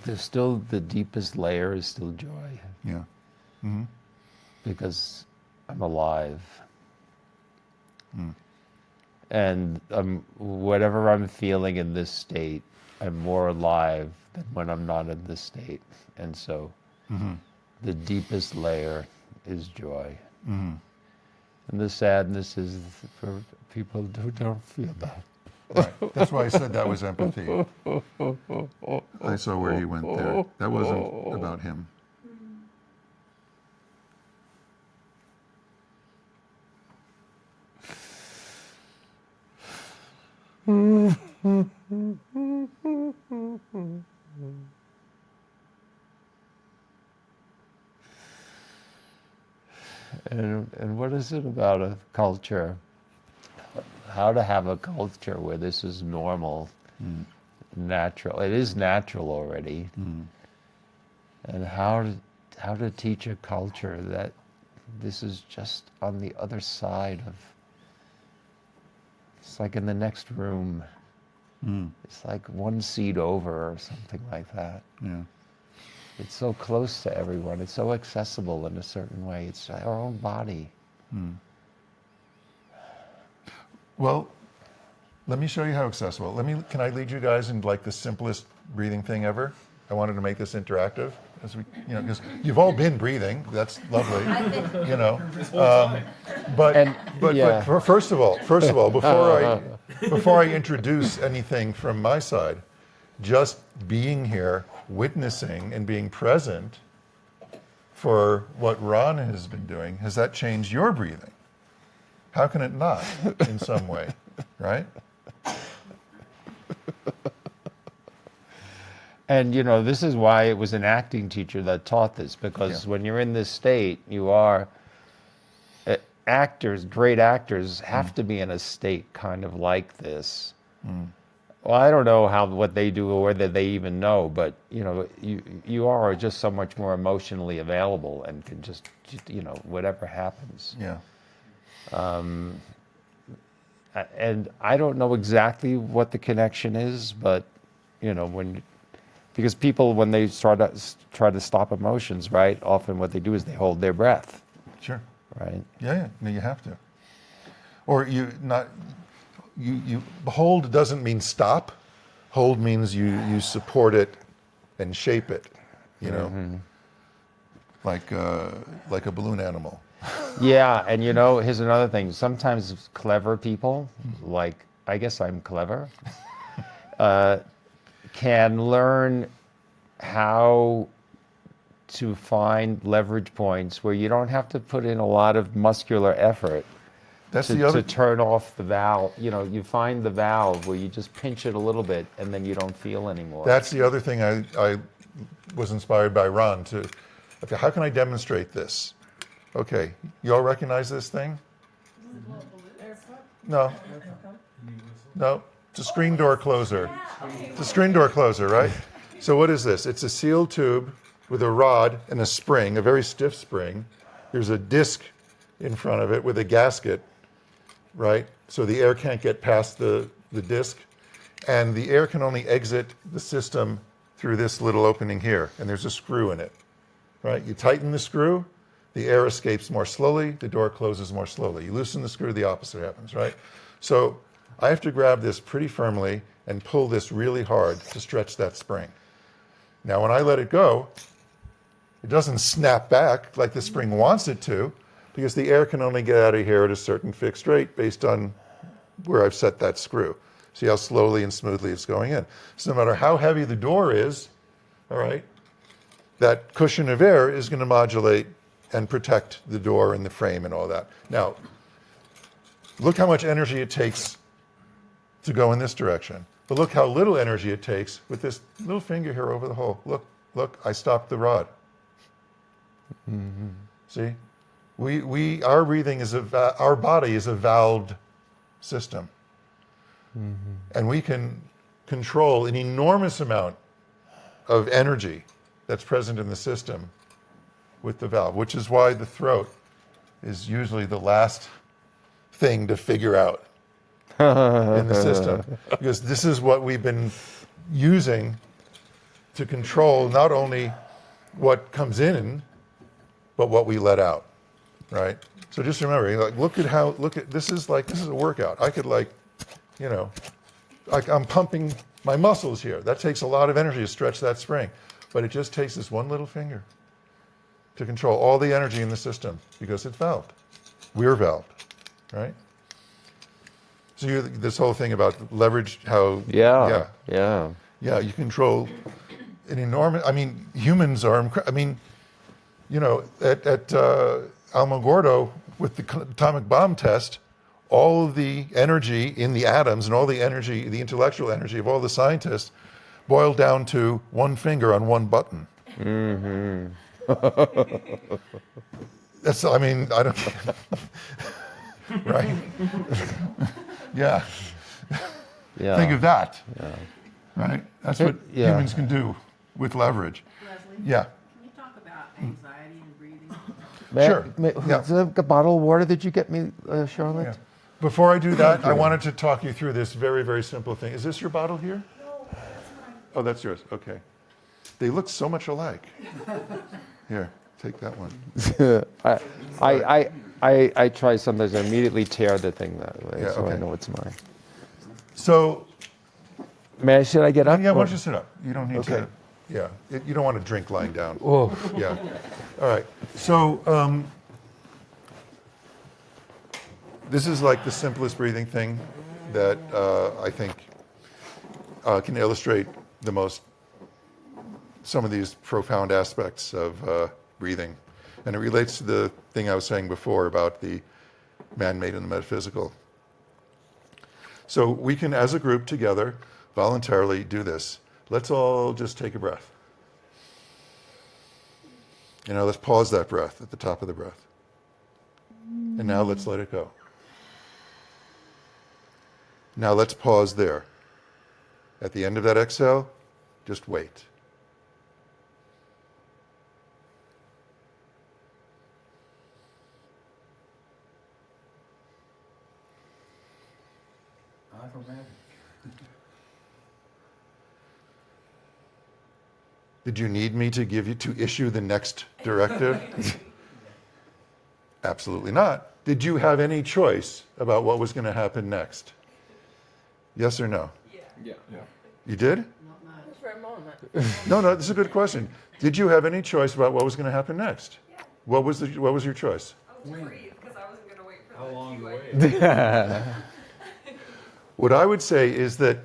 there's still the deepest layer is still joy. Yeah. Mm-hmm. Because I'm alive. And whatever I'm feeling in this state, I'm more alive than when I'm not in this state. And so the deepest layer is joy. And the sadness is for people who don't feel that. Right. That's why I said that was empathy. I saw where he went there. That wasn't about him. And what is it about a culture? How to have a culture where this is normal, natural. It is natural already. And how to teach a culture that this is just on the other side of. It's like in the next room. It's like one seat over or something like that. Yeah. It's so close to everyone. It's so accessible in a certain way. It's our own body. Well, let me show you how accessible. Can I lead you guys in like the simplest breathing thing ever? I wanted to make this interactive, as we, because you've all been breathing. That's lovely, But first of all, before I introduce anything from my side, just being here, witnessing and being present for what Ron has been doing, has that changed your breathing? How can it not, in some way, right? And this is why it was an acting teacher that taught this, because when you're in this state, you are actors, great actors have to be in a state kind of like this. Well, I don't know what they do or whether they even know, but you are just so much more emotionally available and can just whatever happens. Yeah. And I don't know exactly what the connection is, but because people, when they try to stop emotions, right, often what they do is they hold their breath. Sure. Right. Yeah. No, you have to. Or hold doesn't mean stop. Hold means you support it and shape it, like a balloon animal. Yeah, and here's another thing. Sometimes clever people, like I guess I'm clever, can learn how to find leverage points where you don't have to put in a lot of muscular effort, That's to, the other. to turn off the valve. You know, you find the valve where you just pinch it a little bit and then you don't feel anymore. That's the other thing I was inspired by Ron to. Okay, how can I demonstrate this? Okay, you all recognize this thing? No. No, it's a screen door closer. It's a screen door closer, right? So what is this? It's a sealed tube with a rod and a spring, a very stiff spring. There's a disc in front of it with a gasket, right? So the air can't get past the disc. And the air can only exit the system through this little opening here. And there's a screw in it, right? You tighten the screw, the air escapes more slowly, the door closes more slowly. You loosen the screw, the opposite happens, right? So I have to grab this pretty firmly and pull this really hard to stretch that spring. Now, when I let it go, it doesn't snap back like the spring wants it to, because the air can only get out of here at a certain fixed rate based on where I've set that screw. See how slowly and smoothly it's going in. So no matter how heavy the door is, all right, that cushion of air is going to modulate and protect the door and the frame and all that. Now, look how much energy it takes to go in this direction. But look how little energy it takes with this little finger here over the hole. Look, I stopped the rod. Mm-hmm. See? Our breathing is our body is a valved system. Mm-hmm. And we can control an enormous amount of energy that's present in the system with the valve, which is why the throat is usually the last thing to figure out in the system, because this is what we've been using to control not only what comes in, but what we let out, right? So just remember, like, look at this is a workout. I could I'm pumping my muscles here. That takes a lot of energy to stretch that spring, but it just takes this one little finger to control all the energy in the system because it's valved. We're valved, right? So this whole thing about leverage, how Yeah. you control an enormous. I mean, humans are. At Alamogordo with the atomic bomb test, all of the energy in the atoms and all the energy, the intellectual energy of all the scientists, boiled down to one finger on one button. Mm-hmm. That's. I don't. Right. Yeah. Think of that. Yeah. Right? That's what humans can do with leverage. Leslie? Yeah. Can you talk about anxiety and breathing? Sure. A bottle of water that you get me, Charlotte? Yeah. Before I do that, I wanted to talk you through this very, very simple thing. Is this your bottle here? No, that's mine. Oh, that's yours. Okay. They look so much alike. Here, take that one. I try sometimes. I immediately tear the thing that way, Yeah, so okay. I know it's mine. So, Should I get up? yeah, why don't you sit up? You don't need Okay. to. Yeah, you don't want to drink lying down. Oh. Yeah. All right. So, this is like the simplest breathing thing that I think can illustrate some of these profound aspects of breathing. And it relates to the thing I was saying before about the man-made and the metaphysical. So we can, as a group together, voluntarily do this. Let's all just take a breath. Let's pause that breath at the top of the breath. And now let's let it go. Now let's pause there. At the end of that exhale, just wait. Automatic. Did you need me to issue the next directive? Absolutely not. Did you have any choice about what was going to happen next? Yes or no? Yeah. You did? Not much. Just for a moment. No, this is a good question. Did you have any choice about what was going to happen next? Yeah. What was your choice? I was to breathe because I wasn't going to wait for How the long QA. to wait? What I would say is that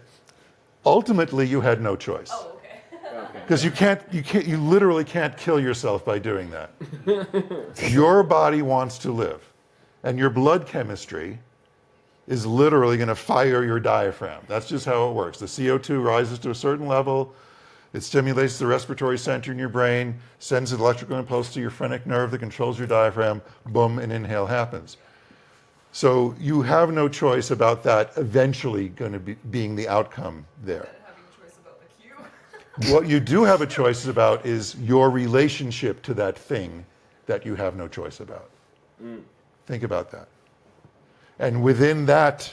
ultimately you had no choice. Oh, okay. Because you literally can't kill yourself by doing that. Your body wants to live. and your blood chemistry is literally going to fire your diaphragm. That's just how it works. The CO2 rises to a certain level, it stimulates the respiratory center in your brain, sends an electrical impulse to your phrenic nerve that controls your diaphragm, boom, an inhale happens. So you have no choice about that eventually going to be being the outcome there. Having a choice about the cue. What you do have a choice about is your relationship to that thing that you have no choice about. Think about that. And within that,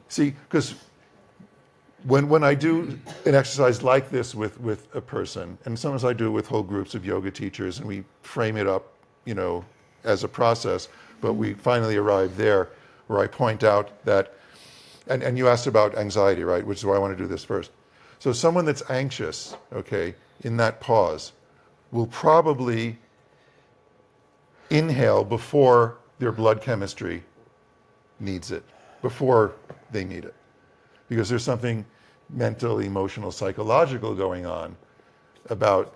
see, because when I do an exercise like this with a person, and sometimes I do it with whole groups of yoga teachers, and we frame it up, as a process, but we finally arrive there where I point out that, and you asked about anxiety, right? Which is why I want to do this first. So someone that's anxious, okay, in that pause, will probably inhale before their blood chemistry needs it, before they need it. Because there's something mental, emotional, psychological going on about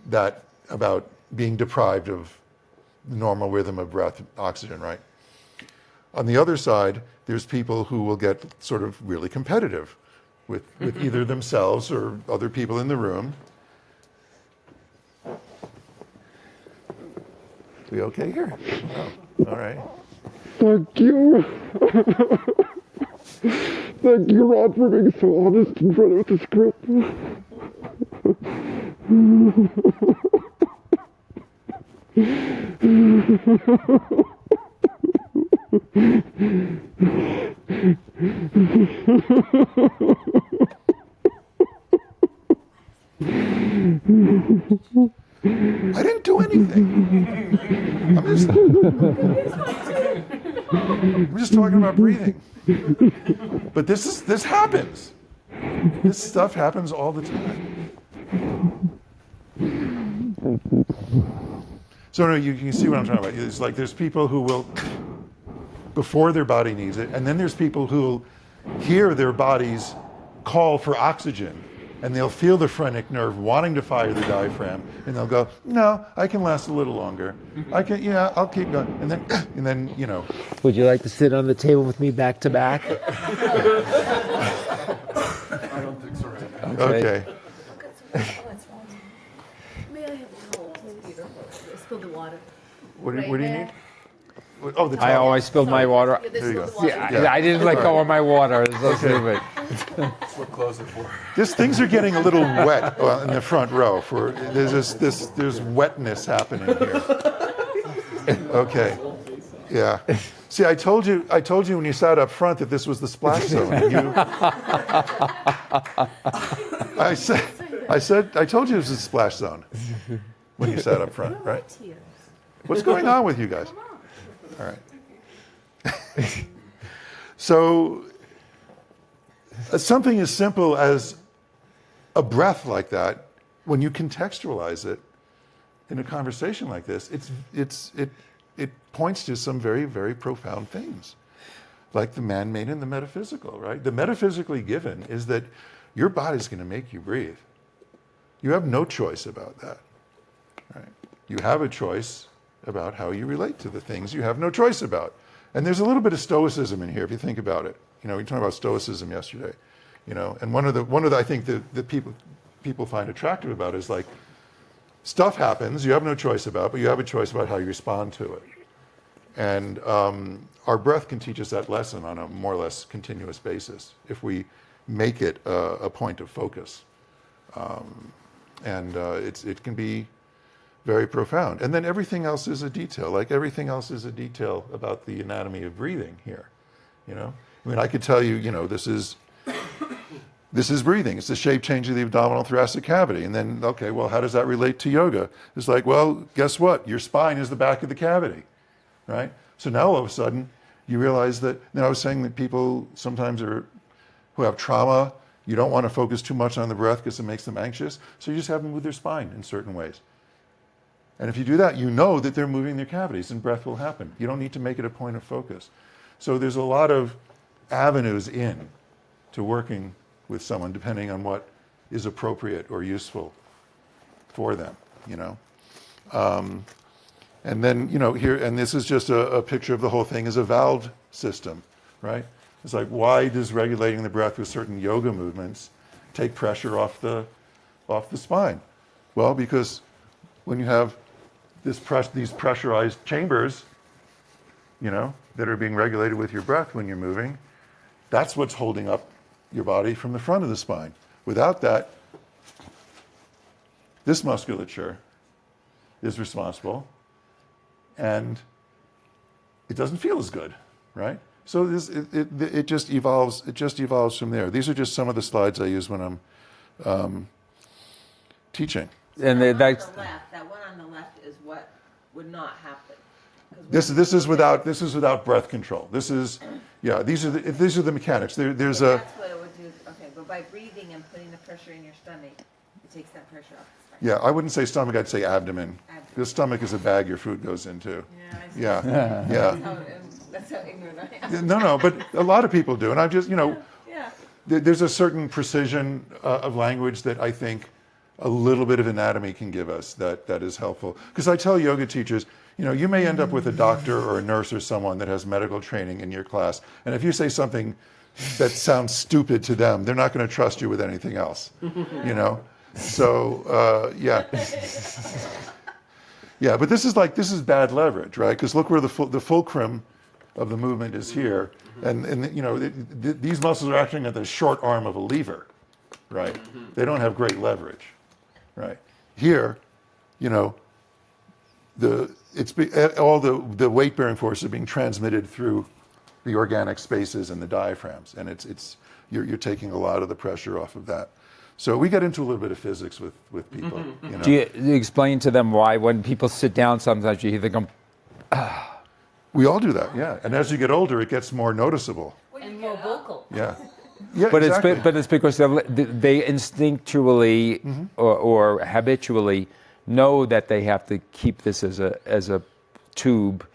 that, about being deprived of the normal rhythm of breath, oxygen, right? On the other side, there's people who will get sort of really competitive with either themselves or other people in the room. We okay here? Oh, all right. Thank you. Thank you, Ron, for being so honest in front of this group. I didn't do anything. I'm just talking about breathing. But this happens. This stuff happens all the time. So no, you can see what I'm talking about. It's like there's people who will, before their body needs it, and then there's people who hear their bodies call for oxygen, and they'll feel the phrenic nerve wanting to fire the diaphragm, and they'll go, no, I can last a little longer. I'll keep going. And then, Would you like to sit on the table with me back to back? I don't think so right now. okay. May I have a towel, please? I spilled the water. What do you Right need? there. Oh, the I towel. always spilled my water. Yeah, they There you spilled go. the water. Yeah, I didn't let go of my water. So stupid. Flip closer for her. Things are getting a little wet in the front row. There's wetness happening here. Okay. Yeah. See, I told you when you sat up front that this was the splash zone. I told you it was the splash zone when you sat up front, right? Tears. What's going on with you guys? All right. So, something as simple as a breath like that, when you contextualize it in a conversation like this, it points to some very, very profound things, like the man-made and the metaphysical, right? The metaphysically given is that your body's going to make you breathe. You have no choice about that, right? You have a choice about how you relate to the things you have no choice about. And there's a little bit of stoicism in here if you think about it. We talked about stoicism yesterday, and one of the I think that people find attractive about it is like stuff happens you have no choice about, but you have a choice about how you respond to it. And our breath can teach us that lesson on a more or less continuous basis if we make it a point of focus. It can be very profound. And then everything else is a detail, like everything else is a detail about the anatomy of breathing here. I could tell you, this is breathing. It's the shape change of the abdominal thoracic cavity. And then, okay, well, how does that relate to yoga? It's like, well, guess what? Your spine is the back of the cavity, right? So now all of a sudden you realize that, I was saying that people sometimes who have trauma, you don't want to focus too much on the breath because it makes them anxious. So you just have them move their spine in certain ways. And if you do that, you know that they're moving their cavities and breath will happen. You don't need to make it a point of focus. So there's a lot of avenues to working with someone depending on what is appropriate or useful for them, And then, here, and this is just a picture of the whole thing as a valve system, right? It's like, why does regulating the breath with certain yoga movements take pressure off the spine? Well, because when you have these pressurized chambers, that are being regulated with your breath when you're moving, that's what's holding up your body from the front of the spine. Without that, this musculature is responsible, and it doesn't feel as good, right? So it just evolves. It just evolves from there. These are just some of the slides I use when I'm teaching. And that that's one on the left is what would not happen. This is without breath control. These are the mechanics. There's a. That's what it would do. Okay, but by breathing and putting the pressure in your stomach, it takes that pressure off the spine. Yeah, I wouldn't say stomach. I'd say abdomen. The stomach is a bag your food goes into. Yeah, I see. Yeah. That's how ignorant I am. No, but a lot of people do, and I'm just, Yeah. there's a certain precision of language that I think a little bit of anatomy can give us that is helpful. Because I tell yoga teachers, you may end up with a doctor or a nurse or someone that has medical training in your class, and if you say something that sounds stupid to them, they're not going to trust you with anything else, So, yeah. Yeah, but this is bad leverage, right? Because look where the fulcrum of the movement is here, and these muscles are acting at the short arm of a lever, right? They don't have great leverage, right? Here, all the weight bearing force is being transmitted through the organic spaces and the diaphragms, and you're taking a lot of the pressure off of that. So we get into a little bit of physics with people. Do you explain to them why when people sit down, sometimes you hear them go, We all do that, yeah. And as you get older, it gets more noticeable. And more vocal. Yeah. Yeah, but exactly. it's because they instinctually or habitually know that they have to keep this as a tube,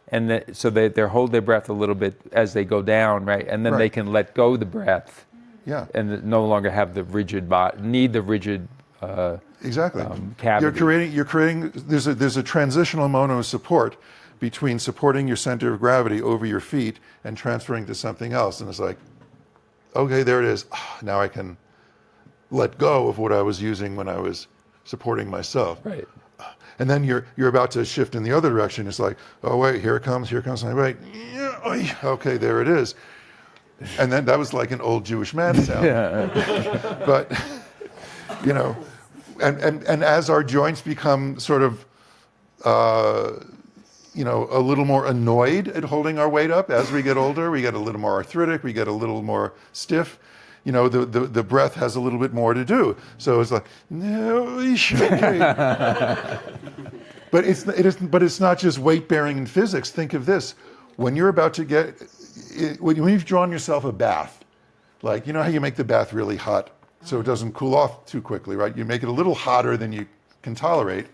and so they hold their breath a little bit as they go down, right? And then they can let go the breath. Yeah. And no longer have the rigid rigid exactly. Cavity. You're creating. There's a transitional amount of support between supporting your center of gravity over your feet and transferring to something else, and it's like, okay, there it is. Now I can let go of what I was using when I was supporting myself. Right. And then you're about to shift in the other direction. It's like, oh wait, here it comes. And wait, okay, there it is. And then that was like an old Jewish man sound. But and as our joints become sort of a little more annoyed at holding our weight up as we get older, we get a little more arthritic, we get a little more stiff. The breath has a little bit more to do. So it's like, no, okay. But it's not just weight bearing in physics. Think of this: when you're about to when you've drawn yourself a bath, like how you make the bath really hot so it doesn't cool off too quickly, right? You make it a little hotter than you can tolerate,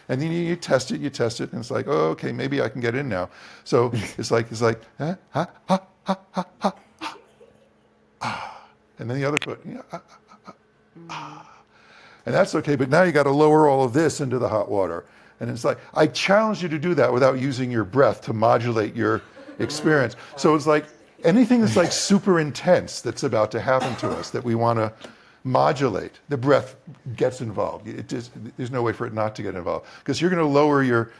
and then you test it, and it's like, oh, okay, maybe I can get in now. So it's like, ha, ha, ha, ha, ha, ha, ha. And then the other foot, and that's okay. But now you got to lower all of this into the hot water, and it's like, I challenge you to do that without using your breath to modulate your experience. So it's like anything that's like super intense that's about to happen to us that we want to modulate, the breath gets involved. There's no way for it not to get involved, because you're going to lower your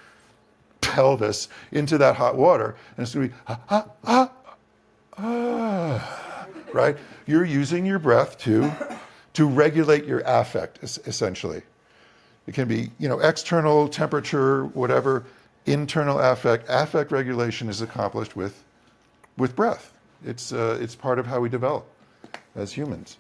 pelvis into that hot water, and it's going to be right? You're using your breath to regulate your affect, essentially. It can be, external temperature, whatever. Internal affect. Affect regulation is accomplished with breath. It's part of how we develop as humans.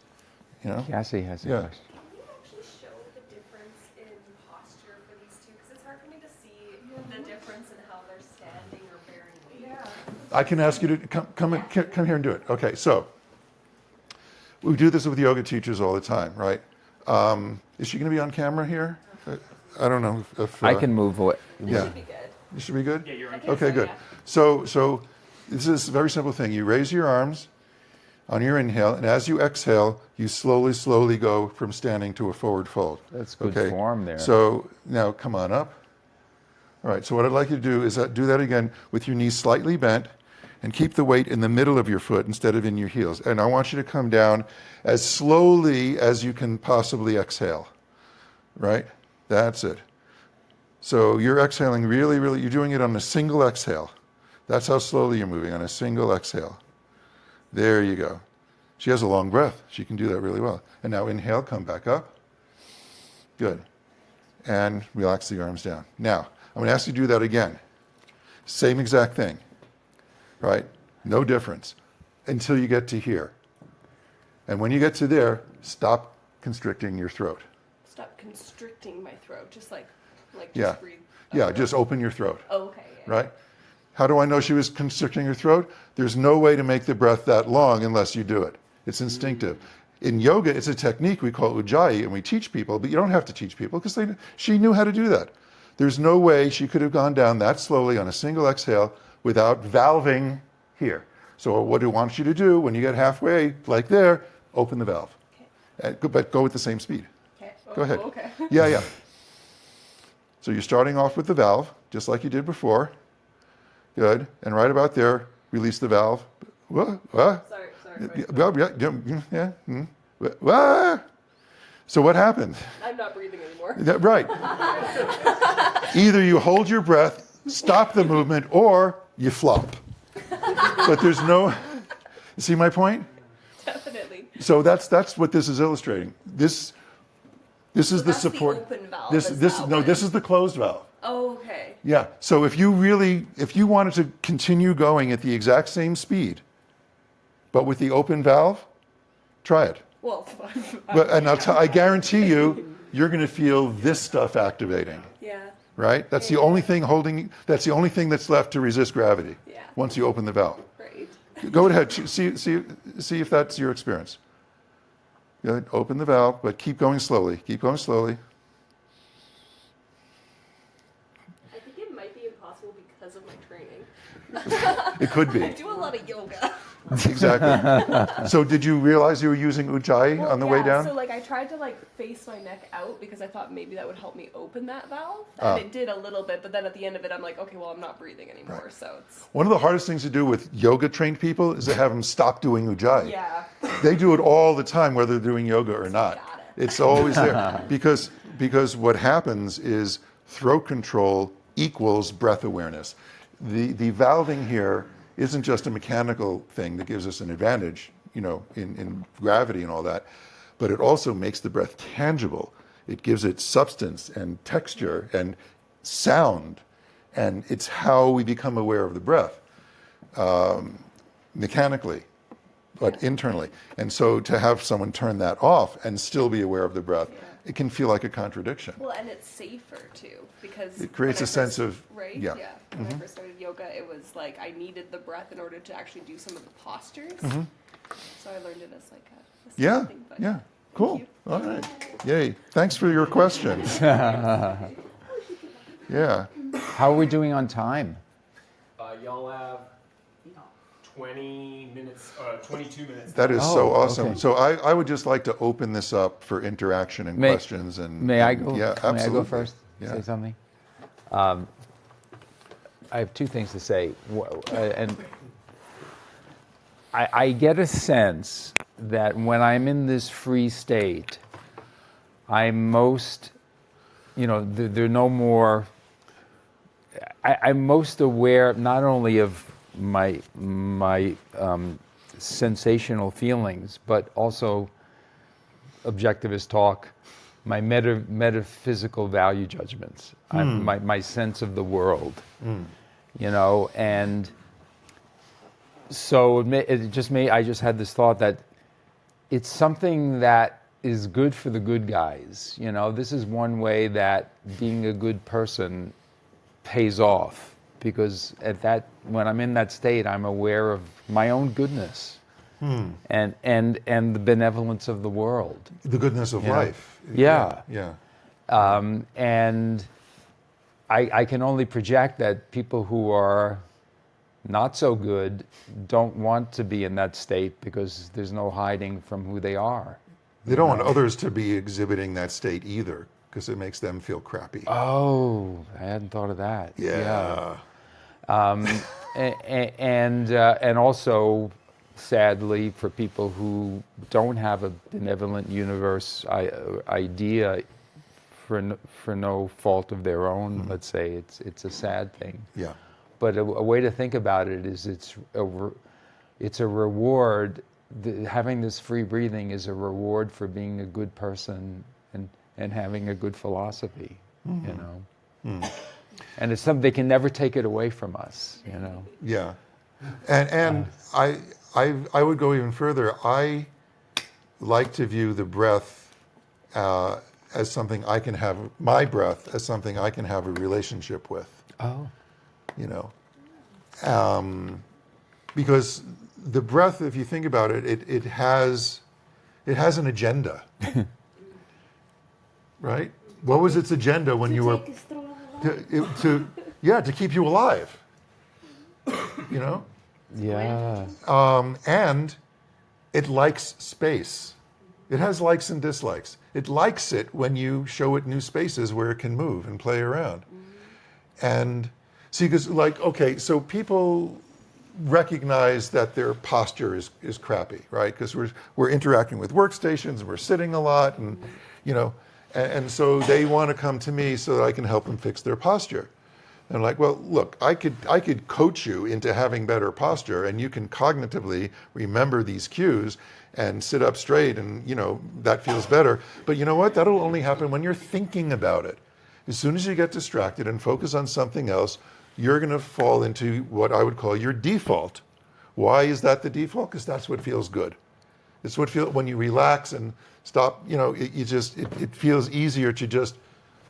Cassie has a question. Can you actually show the difference in posture for these two? Because it's hard for me to see the difference in how they're standing or bearing weight. Yeah. I can ask you to come here and do it. Okay, so we do this with yoga teachers all the time, right? Is she going to be on camera here? I don't know if I can move away. Yeah. You should be good? Yeah, you're on camera. Okay, good. So this is a very simple thing. You raise your arms on your inhale, and as you exhale, you slowly go from standing to a forward fold. That's good form there. So now come on up. All right, so what I'd like you to do is do that again with your knees slightly bent and keep the weight in the middle of your foot instead of in your heels. And I want you to come down as slowly as you can possibly exhale, right? That's it. So you're exhaling really, really, you're doing it on a single exhale. That's how slowly you're moving, on a single exhale. There you go. She has a long breath. She can do that really well. And now inhale, come back up. Good. And relax the arms down. Now, I'm going to ask you to do that again. Same exact thing, right? No difference until you get to here. And when you get to there, stop constricting your throat. Stop constricting my throat, just like Yeah. just breathe. Yeah, just open your throat, Oh, okay. Yeah. right? How do I know she was constricting her throat? There's no way to make the breath that long unless you do it. It's instinctive. In yoga, it's a technique we call ujjayi, and we teach people, but you don't have to teach people because she knew how to do that. There's no way she could have gone down that slowly on a single exhale without valving here. So what I want you to do when you get halfway, like there, open the valve. Okay. But go with the same speed. Okay. Go ahead. Okay. Yeah. So you're starting off with the valve, just like you did before. Good. And right about there, release the valve. Sorry. So what happened? I'm not breathing anymore. Right. Either you hold your breath, stop the movement, or you flop. But there's no, see my point? Definitely. So that's what this is illustrating. This is the that's support. The open valve. This is the closed valve. Oh, okay. Yeah. So if you wanted to continue going at the exact same speed, but with the open valve, try it. Well, And I guarantee you, you're going to feel this stuff activating. yeah. Right? That's the only thing that's the only thing that's left to resist gravity. Yeah. Once you open the valve. Great. Go ahead. See if that's your experience. Good. Open the valve, but keep going slowly. Keep going slowly. I think it might be impossible because of my training. It could I be. do a lot of yoga. Exactly. So did you realize you were using ujjayi on the way down? So I tried to face my neck out because I thought maybe that would help me open that valve. Ah. And it did a little bit, but then at the end of it I'm like, okay, well I'm not breathing anymore. Right. So it's One of the hardest things to do with yoga trained people is to have them stop doing ujjayi. yeah. They do it all the time, whether they're doing yoga or not. Got it. It's always there because what happens is throat control equals breath awareness. The valving here isn't just a mechanical thing that gives us an advantage, in gravity and all that, but it also makes the breath tangible. It gives it substance and texture and sound, and it's how we become aware of the breath mechanically, but internally. And so to have someone turn that off and still be aware of the breath, it can feel like a contradiction. Well, and it's safer too because It creates when a sense of, right. yeah. When I first started yoga, it was like I needed the breath in order to actually do some of the postures. So I learned it as a Yeah, thing, but yeah, cool. you. All right, yay. Thanks for your questions. Yeah, How are we doing on time? Y'all have 20 minutes, 22 minutes. that is so Oh, awesome. okay. So I would just like to open this up for interaction and questions. And May I and- go? Yeah, May absolutely. I go first? Yeah. Say something. I have two things to say, and I get a sense that when I'm in this free state, I'm most, there are no more. I'm most aware not only of my sensational feelings, but also objectivist talk, my metaphysical value judgments, my sense of the world, and so I just had this thought that it's something that is good for the good guys. This is one way that being a good person pays off, because when I'm in that state, I'm aware of my own goodness and the benevolence of the world. The goodness of life. Yeah. Yeah. And I can only project that people who are not so good don't want to be in that state because there's no hiding from who they are. They don't want others to be exhibiting that state either. because it makes them feel crappy. Oh, I hadn't thought of that. Yeah. And also, sadly, for people who don't have a benevolent universe idea, for no fault of their own, let's say, it's a sad thing. Yeah. But a way to think about it is it's a reward. Having this free breathing is a reward for being a good person and having a good philosophy, you know. And it's something they can never take it away from us, you know. Yeah. And I would go even further. I like to view the breath as something I can have, my breath as something I can have a relationship with. Oh. You know, because the breath, if you think about it, it has an agenda, right? What was its agenda when you were to keep you alive? You know, Yeah. and it likes space. It has likes and dislikes. It likes it when you show it new spaces where it can move and play around. And see, because okay, so people recognize that their posture is crappy, right? Because we're interacting with workstations and we're sitting a lot, and you know, and so they want to come to me so that I can help them fix their posture. And I'm like, well, look, I could coach you into having better posture, and you can cognitively remember these cues and sit up straight, and you know that feels better. But you know what? That'll only happen when you're thinking about it. As soon as you get distracted and focus on something else, you're going to fall into what I would call your default. Why is that the default? Because that's what feels good. It's what feels when you relax and stop. You know, it feels easier to just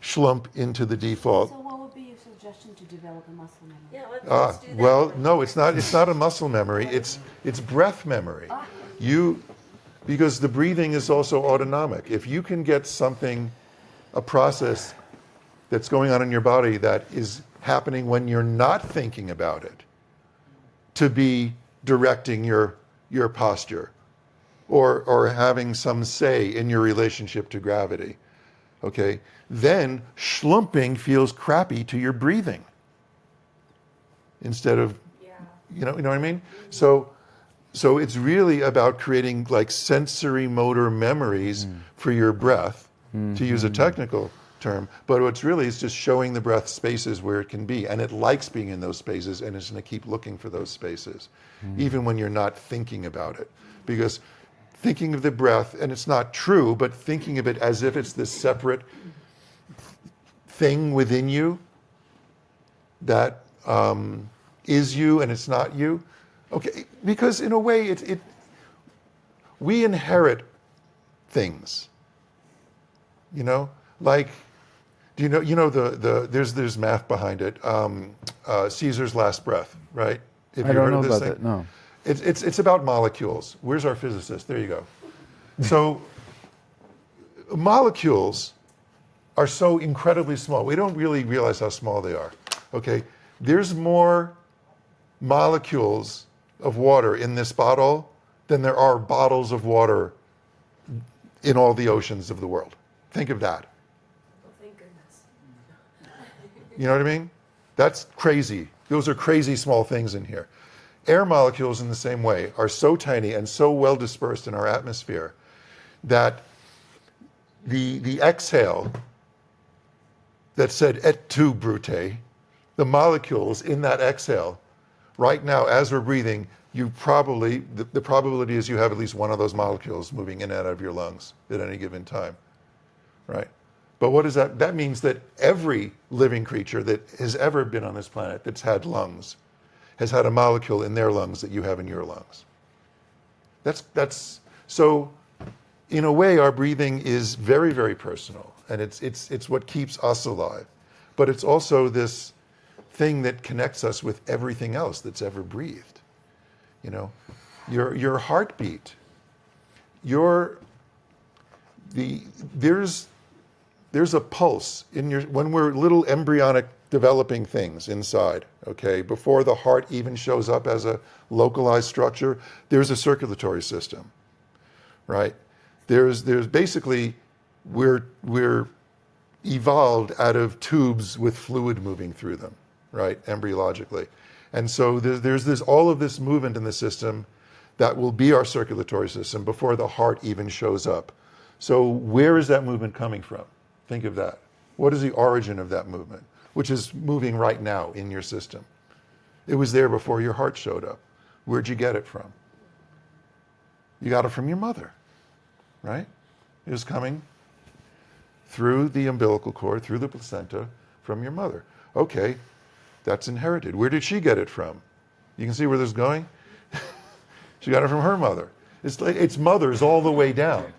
slump into the default. So what would be your suggestion to develop a muscle memory? Yeah, let's do that. Well, no, it's not. It's not a muscle memory. It's breath memory. Because the breathing is also autonomic. If you can get something, a process that's going on in your body that is happening when you're not thinking about it, to be directing your posture, or having some say in your relationship to gravity, okay, then schlumping feels crappy to your breathing. Instead of, you know what I mean? So it's really about creating like sensory motor memories for your breath, to use a technical term. But what's really is just showing the breath spaces where it can be. And it likes being in those spaces, and it's going to keep looking for those spaces, even when you're not thinking about it. Because thinking of the breath, and it's not true, but thinking of it as if it's this separate thing within you that is you and it's not you. Okay, because in a way, we inherit things. You know, like, do you know there's math behind it. Caesar's last breath, right? Have I you don't heard know of this about thing? that. No. It's about molecules. Where's our physicist? There you go. So molecules are so incredibly small. We don't really realize how small they are. Okay, there's more molecules of water in this bottle than there are bottles of water in all the oceans of the world. Think of that. Oh, thank goodness. You know what I mean? That's crazy. Those are crazy small things in here. Air molecules in the same way are so tiny and so well dispersed in our atmosphere that the exhale that said et tu, Brute, the molecules in that exhale, right now as we're breathing, the probability is you have at least one of those molecules moving in and out of your lungs at any given time, right? But what does that? That means that every living creature that has ever been on this planet that's had lungs has had a molecule in their lungs that you have in your lungs. That's so. In a way, our breathing is very, very personal, and it's what keeps us alive. But it's also this thing that connects us with everything else that's ever breathed. You know, your heartbeat, there's a pulse in when we're little embryonic developing things inside, okay? Before the heart even shows up as a localized structure, there's a circulatory system, right? There's basically, we're evolved out of tubes with fluid moving through them, right, embryologically. And so there's this, all of this movement in the system that will be our circulatory system before the heart even shows up. So where is that movement coming from? Think of that. What is the origin of that movement, which is moving right now in your system? It was there before your heart showed up. Where'd you get it from? You got it from your mother, right? It was coming through the umbilical cord, through the placenta, from your mother. Okay, that's inherited. Where did she get it from? You can see where this is going? She got it from her mother. It's mothers all the way down.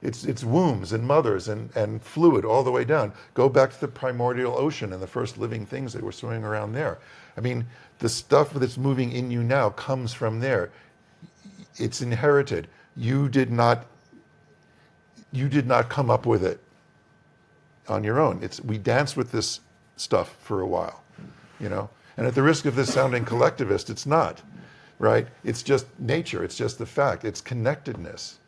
It's wombs and mothers and fluid all the way down. Go back to the primordial ocean and the first living things that were swimming around there. I mean, the stuff that's moving in you now comes from there. It's inherited. You did not come up with it on your own. We danced with this stuff for a while, you know? And at the risk of this sounding collectivist, it's not, right? It's just nature. It's just the fact. It's connectedness.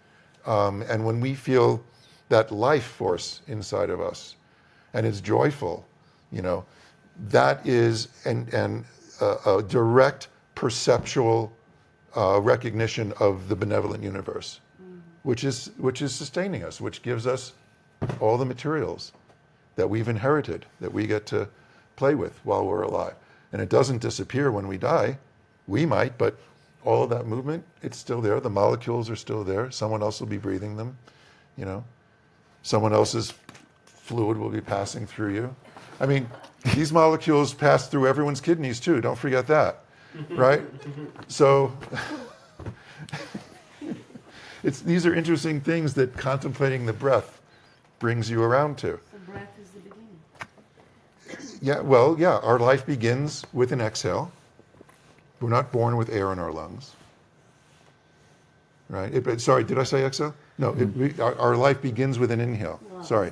And when we feel that life force inside of us, and it's joyful, you know, that is a direct perceptual recognition of the benevolent universe, which is sustaining us, which gives us all the materials that we've inherited, that we get to play with while we're alive. And it doesn't disappear when we die. We might, but all of that movement, it's still there. The molecules are still there. Someone else will be breathing them, you know. Someone else's fluid will be passing through you. I mean, these molecules pass through everyone's kidneys too. Don't forget that, right? So these are interesting things that contemplating the breath brings you around to. The breath is the beginning. Yeah, well, yeah, our life begins with an exhale. We're not born with air in our lungs, right? Sorry, did I say exhale? No, our life begins with an inhale. Sorry.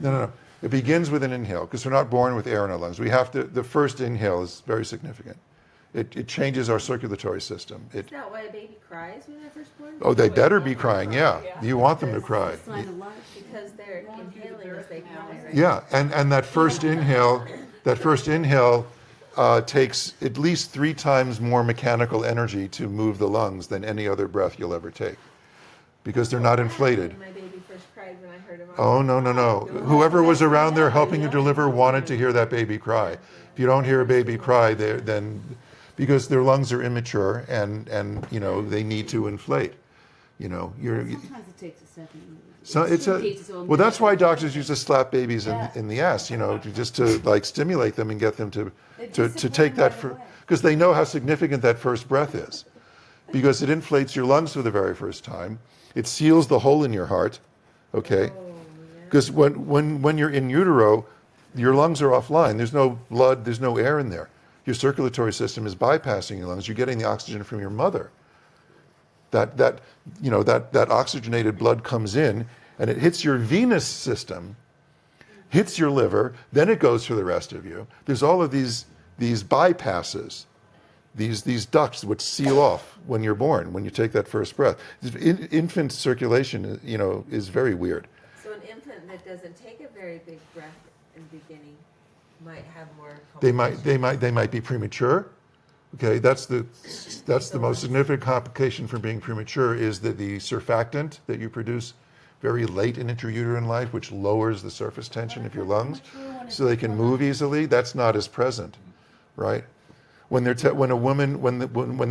No. It begins with an inhale because we're not born with air in our lungs. We have to, the first inhale is very significant. It changes our circulatory system. Is that why a baby cries when they're first born? Oh, they better be crying, yeah. You want them to cry. Because they're inhaling as they cry, right? Yeah, and that first inhale takes at least 3 times more mechanical energy to move the lungs than any other breath you'll ever take, because they're not inflated. My baby first cried when I heard him. Oh, no. Whoever was around there helping you deliver wanted to hear that baby cry. If you don't hear a baby cry, then because their lungs are immature and you know, they need to inflate. You know, Sometimes it takes a second. So well, that's why doctors used to slap babies in the ass, you know, just to like stimulate them and get them to take that, because they know how significant that first breath is, because it inflates your lungs for the very first time. It seals the hole in your heart, okay? Because when you're in utero, your lungs are offline. There's no blood, there's no air in there. Your circulatory system is bypassing your lungs. You're getting the oxygen from your mother. That oxygenated blood comes in and it hits your venous system, hits your liver, then it goes for the rest of you. There's all of these bypasses, these ducts which seal off when you're born, when you take that first breath. Infant circulation, you know, is very weird. So an infant that doesn't take a very big breath in the beginning might have more They might be premature. Okay, that's the most significant complication from being premature, is that the surfactant that you produce very late in intrauterine life, which lowers the surface tension of your lungs, so they can move easily. That's not as present, right? When they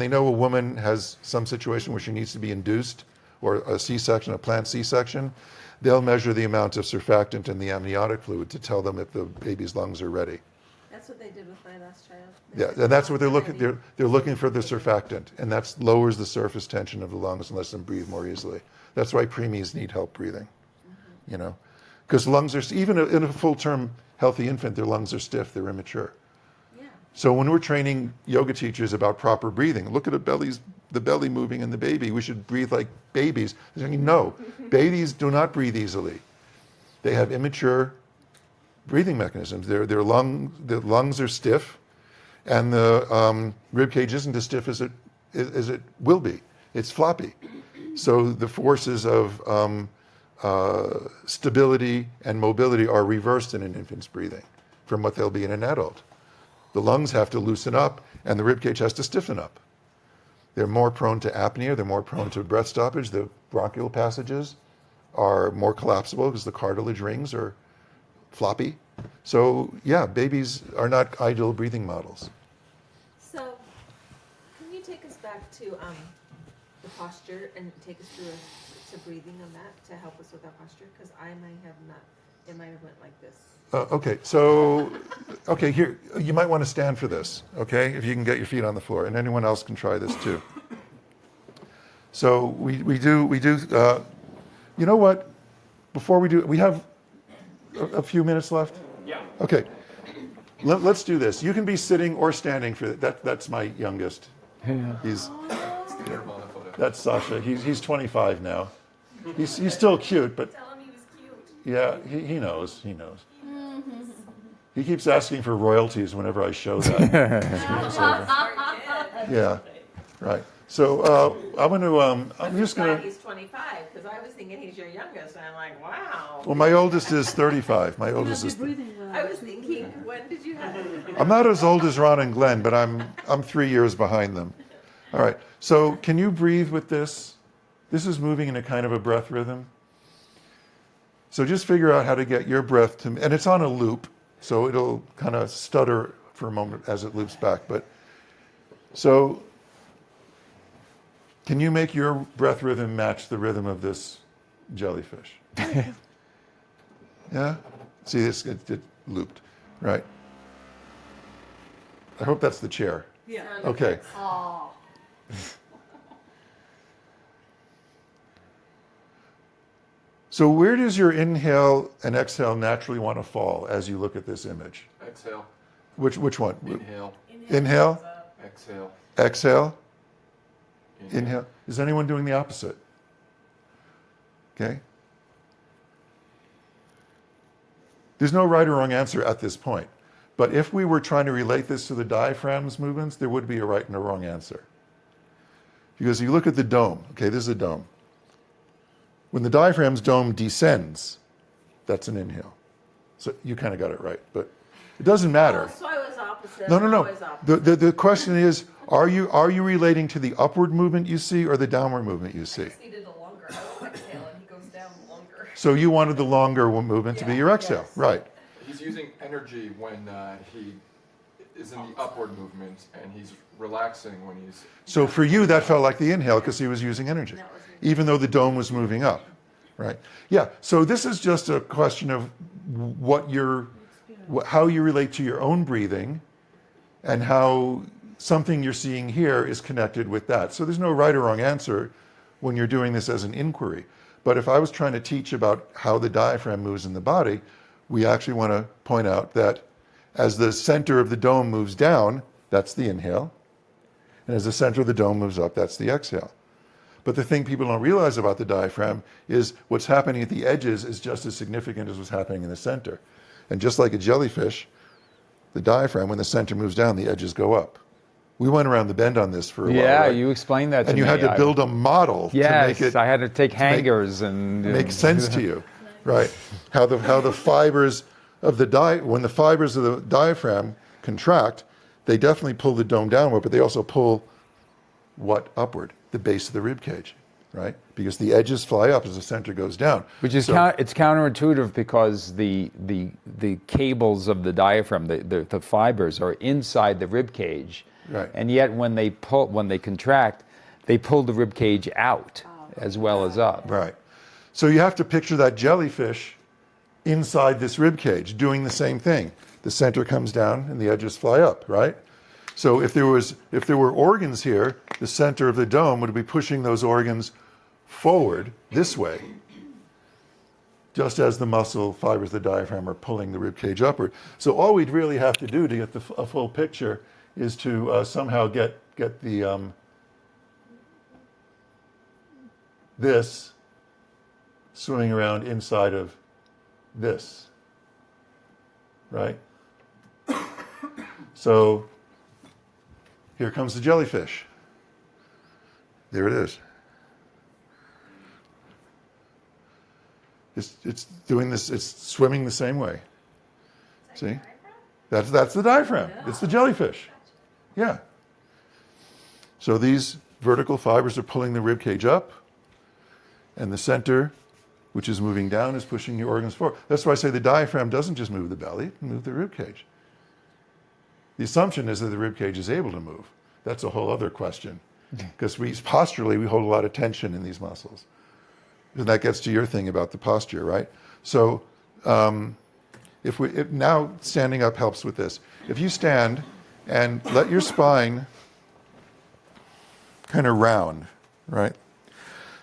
know a woman has some situation where she needs to be induced, or a C-section, a planned C-section, they'll measure the amount of surfactant in the amniotic fluid to tell them if the baby's lungs are ready. That's what they did with my last child. Yeah, and that's what they're looking. They're looking for the surfactant, and that lowers the surface tension of the lungs and lets them breathe more easily. That's why preemies need help breathing. You know, because lungs are, even in a full-term healthy infant, their lungs are stiff. They're immature. Yeah. So when we're training yoga teachers about proper breathing, look at the belly moving in the baby. We should breathe like babies. They're saying, no, babies do not breathe easily. They have immature breathing mechanisms. Their lungs are stiff, and the rib cage isn't as stiff as it will be. It's floppy. So the forces of stability and mobility are reversed in an infant's breathing from what they'll be in an adult. The lungs have to loosen up and the ribcage has to stiffen up. They're more prone to apnea, they're more prone to breath stoppage, the bronchial passages are more collapsible because the cartilage rings are floppy. So yeah, babies are not ideal breathing models. So, can you take us back to the posture and take us through to breathing on that to help us with our posture? Because I might have not, it might have went like this. Okay, here, you might want to stand for this, okay? If you can get your feet on the floor, and anyone else can try this too. So we do, you know what? Before we do, we have a few minutes left? Yeah. Okay, let's do this. You can be sitting or standing for that. That's my youngest. He's, that's Sasha. He's 25 now. He's still cute, but Tell him he was cute. yeah, he knows. He knows. He keeps asking for royalties whenever I show that. Yeah, right. So I'm going to. I'm just going to. He's 25 because I was thinking he's your youngest, and I'm like, wow. Well, my oldest is 35. My oldest is. Breathing well. I was thinking, when did you have it? I'm not as old as Ron and Glenn, but I'm 3 years behind them. All right. So can you breathe with this? This is moving in a kind of a breath rhythm. So just figure out how to get your breath to, and it's on a loop, so it'll kind of stutter for a moment as it loops back. But so can you make your breath rhythm match the rhythm of this jellyfish? Yeah? See, it looped, right? I hope that's the chair. Yeah. Okay. Oh. So where does your inhale and exhale naturally want to fall as you look at this image? Exhale. Which one? Inhale. Inhale, Exhale. exhale, inhale. Is anyone doing the opposite? Okay. There's no right or wrong answer at this point. But if we were trying to relate this to the diaphragm's movements, there would be a right and a wrong answer. Because you look at the dome. Okay, this is a dome. When the diaphragm's dome descends, that's an inhale. So you kind of got it right, but it doesn't matter. Oh, so I was opposite. No. Always opposite. The question is, are you relating to the upward movement you see or the downward movement you see? I just needed a longer exhale, and he goes down longer. So you wanted the longer movement to be your exhale, Yes. right? He's using energy when he is in the upward movement, and he's relaxing when he's. So for you, that felt like the inhale because he was using energy, even though the dome was moving up, right? Yeah. So this is just a question of how you relate to your own breathing, and how something you're seeing here is connected with that. So there's no right or wrong answer when you're doing this as an inquiry. But if I was trying to teach about how the diaphragm moves in the body, we actually want to point out that as the center of the dome moves down, that's the inhale. And as the center of the dome moves up, that's the exhale. But the thing people don't realize about the diaphragm is what's happening at the edges is just as significant as what's happening in the center. And just like a jellyfish, the diaphragm, when the center moves down, the edges go up. We went around the bend on this for a while. Yeah, right? you explained that to and me. you had to build a model to make it I had to take hangers and make sense to you, right? How the fibers of when the fibers of the diaphragm contract, they definitely pull the dome downward, but they also pull what upward? The base of the rib cage, right? Because the edges fly up as the center goes down. Which is it's counterintuitive because the cables of the diaphragm, the fibers are inside the rib cage, right? And yet when they contract, they pull the rib cage out as well as up. Right. So you have to picture that jellyfish inside this rib cage doing the same thing. The center comes down and the edges fly up, right? So if there were organs here, the center of the dome would be pushing those organs forward this way, just as the muscle fibers of the diaphragm are pulling the rib cage upward. So all we'd really have to do to get a full picture is to somehow get the this swimming around inside of this, right? So here comes the jellyfish. There it is. It's doing this. It's swimming the same way. See, that's the diaphragm. It's the jellyfish. Yeah. So these vertical fibers are pulling the rib cage up, and the center, which is moving down, is pushing your organs forward. That's why I say the diaphragm doesn't just move the belly; it can move the rib cage. The assumption is that the rib cage is able to move. That's a whole other question, because posturally we hold a lot of tension in these muscles, and that gets to your thing about the posture, right? So, if now standing up helps with this. If you stand and let your spine kind of round, right?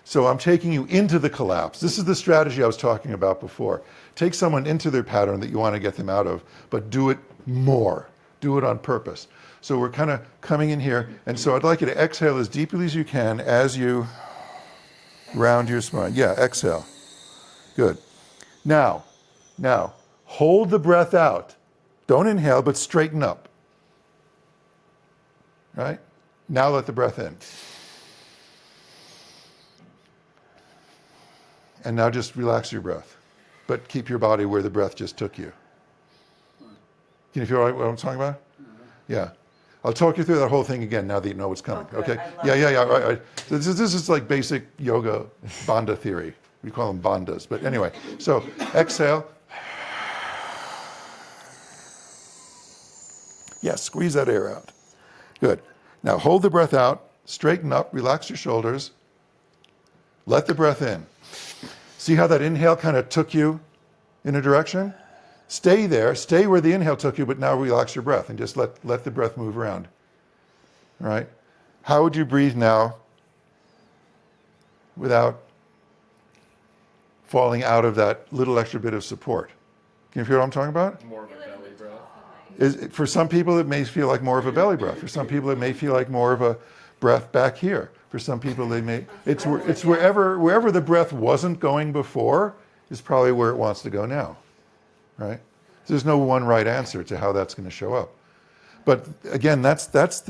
So I'm taking you into the collapse. This is the strategy I was talking about before. Take someone into their pattern that you want to get them out of, but do it more. Do it on purpose. So we're kind of coming in here, and so I'd like you to exhale as deeply as you can as you round your spine. Yeah, exhale. Good. Now, hold the breath out. Don't inhale, but straighten up. Right? Now let the breath in. And now just relax your breath, but keep your body where the breath just took you. Can you feel what I'm talking about? Yeah. I'll talk you through that whole thing again now that you know what's coming. Okay? Yeah. Right. This is like basic yoga bandha theory. We call them bandhas. But anyway, so exhale. Yeah, squeeze that air out. Good. Now hold the breath out, straighten up, relax your shoulders. Let the breath in. See how that inhale kind of took you in a direction? Stay there, stay where the inhale took you, but now relax your breath and just let the breath move around. All right? How would you breathe now without falling out of that little extra bit of support? Can you feel what I'm talking about? More of a belly breath. For some people, it may feel like more of a belly breath. For some people, it may feel like more of a breath back here. For some people, it's wherever the breath wasn't going before is probably where it wants to go now, right? There's no one right answer to how that's going to show up. But again, that's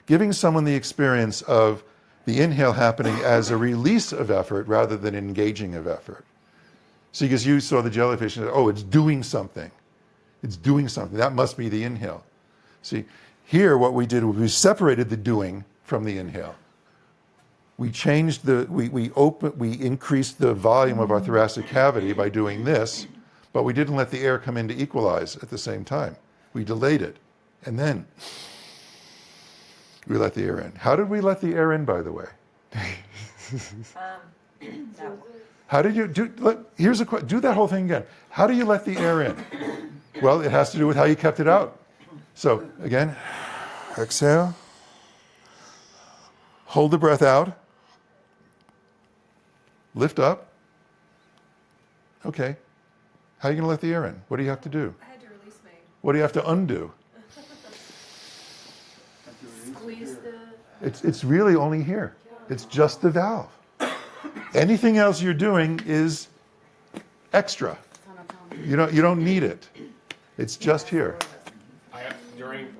giving someone the experience of the inhale happening as a release of effort rather than engaging of effort. See, because you saw the jellyfish and said, oh, it's doing something. It's doing something. That must be the inhale. See, here what we did was we separated the doing from the inhale. We changed we increased the volume of our thoracic cavity by doing this, but we didn't let the air come in to equalize at the same time. We delayed it, and then we let the air in. How did we let the air in, by the way? How did you do? Here's a question. Do that whole thing again. How do you let the air in? Well, it has to do with how you kept it out. So again, exhale. Hold the breath out. Lift up. Okay. How are you going to let the air in? What do you have to do? I had to release my. What do you have to undo? Squeeze the. It's really only here. It's just the valve. Anything else you're doing is extra. You don't need it. It's just here.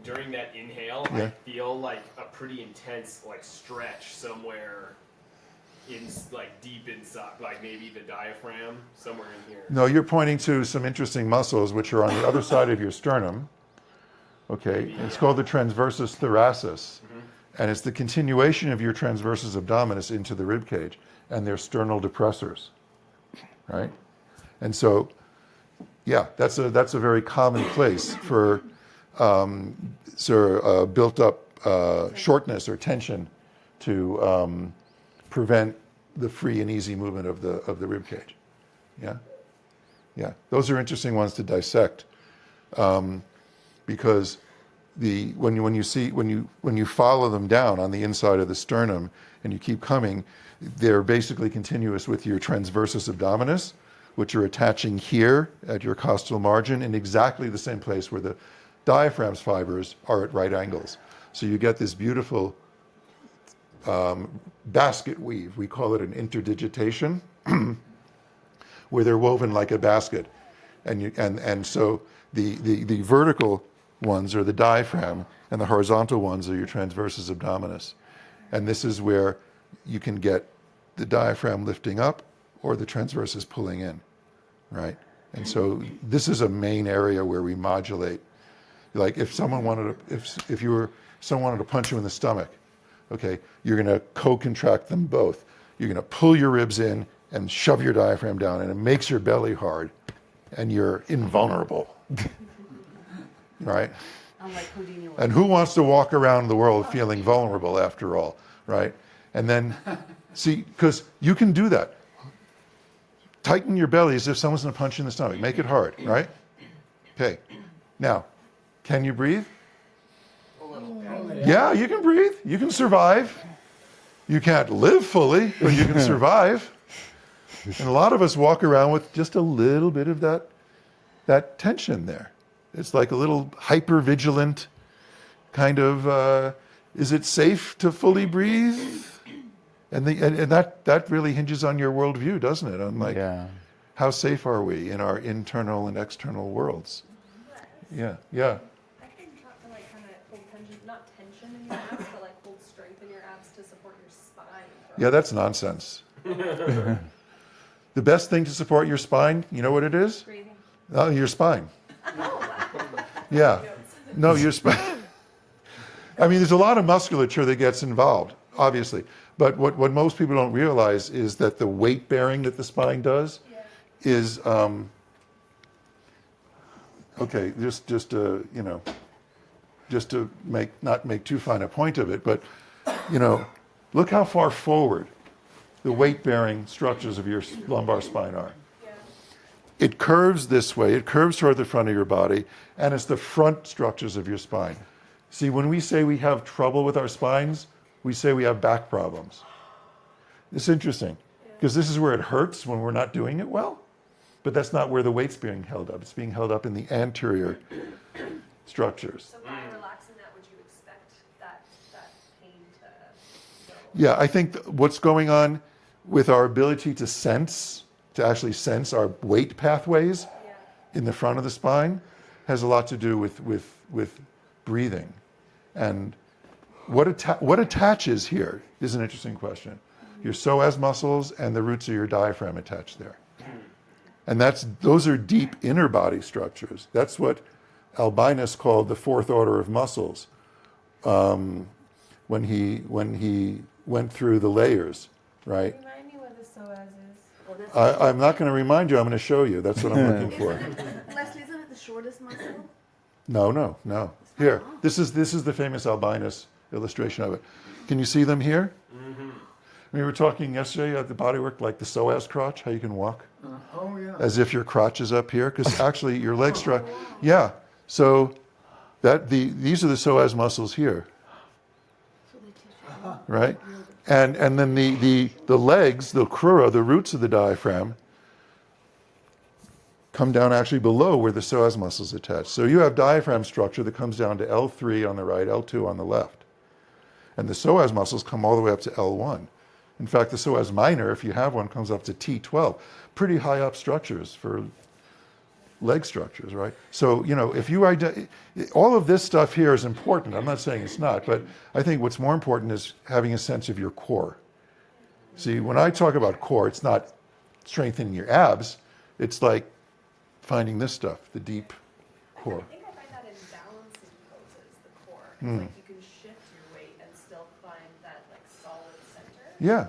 During that inhale, Yeah. I feel like a pretty intense stretch somewhere deep inside, like maybe the diaphragm, somewhere in here. No, you're pointing to some interesting muscles which are on the other side of your sternum. Okay, it's called the transversus thoracis, and it's the continuation of your transversus abdominis into the rib cage, and they're sternal depressors, right? And so, yeah, that's a very common place for built up shortness or tension to prevent the free and easy movement of the rib cage. Yeah, those are interesting ones to dissect because when you follow them down on the inside of the sternum and you keep coming, they're basically continuous with your transversus abdominis, which are attaching here at your costal margin in exactly the same place where the diaphragm's fibers are at right angles. So you get this beautiful basket weave. We call it an interdigitation, where they're woven like a basket. And so the vertical ones are the diaphragm, and the horizontal ones are your transversus abdominis. And this is where you can get the diaphragm lifting up or the transversus pulling in. right? And so this is a main area where we modulate. Like if someone wanted to, someone wanted to punch you in the stomach, okay, you're going to co-contract them both. You're going to pull your ribs in and shove your diaphragm down, and it makes your belly hard, and you're invulnerable, right? Unlike Houdini. And who wants to walk around the world feeling vulnerable after all, right? And then, see, because you can do that. Tighten your belly as if someone's going to punch you in the stomach. Make it hard, right? Okay. Now, can you breathe? Yeah, you can breathe. You can survive. You can't live fully, but you can survive. And a lot of us walk around with just a little bit of that tension there. It's like a little hyper-vigilant kind of, is it safe to fully breathe? And that really hinges on your worldview, doesn't it? On like, how safe are we in our internal and external worlds? Yeah. I can try to like kind of hold tension, not tension in your abs, but like hold strength in your abs to support your spine. Yeah, that's nonsense. The best thing to support your spine, you know what it is? Breathing. Oh, your spine. Yeah. No, your spine. I mean, there's a lot of musculature that gets involved, obviously. But what most people don't realize is that the weight bearing that the spine does is, okay, just to not make too fine a point of it, but, look how far forward the weight bearing structures of your lumbar spine are. It curves this way, it curves toward the front of your body, and it's the front structures of your spine. See, when we say we have trouble with our spines, we say we have back problems. It's interesting, because this is where it hurts when we're not doing it well, but that's not where the weight's being held up. It's being held up in the anterior structures. So by relaxing that, would you expect that pain to go? Yeah, I think what's going on with our ability to actually sense our weight pathways in the front of the spine has a lot to do with breathing. And what attaches here is an interesting question. Your psoas muscles and the roots of your diaphragm attach there. And those are deep inner body structures. That's what Albinus called the fourth order of muscles when he went through the layers, right? Remind me what the psoas is. I'm not going to remind you, I'm going to show you. That's what I'm looking for. Leslie, isn't it the shortest muscle? No. Here, this is the famous Albinus illustration of it. Can you see them here? Mm-hmm. We were talking yesterday at the bodywork, like the psoas crotch, how you can walk. Oh, yeah. As if your crotch is up here, because actually your legs strike. Yeah, so these are the psoas muscles here, right? And then the legs, the crura, the roots of the diaphragm, come down actually below where the psoas muscles attach. So you have diaphragm structure that comes down to L3 on the right, L2 on the left. And the psoas muscles come all the way up to L1. In fact, the psoas minor, if you have one, comes up to T12. Pretty high up structures for leg structures, right? So, if you all of this stuff here is important. I'm not saying it's not, but I think what's more important is having a sense of your core. See, when I talk about core, it's not strengthening your abs. It's like finding this stuff, the deep core. I think I find that in balancing poses, the core. It's like you can shift your weight and still find that like solid center. Yeah.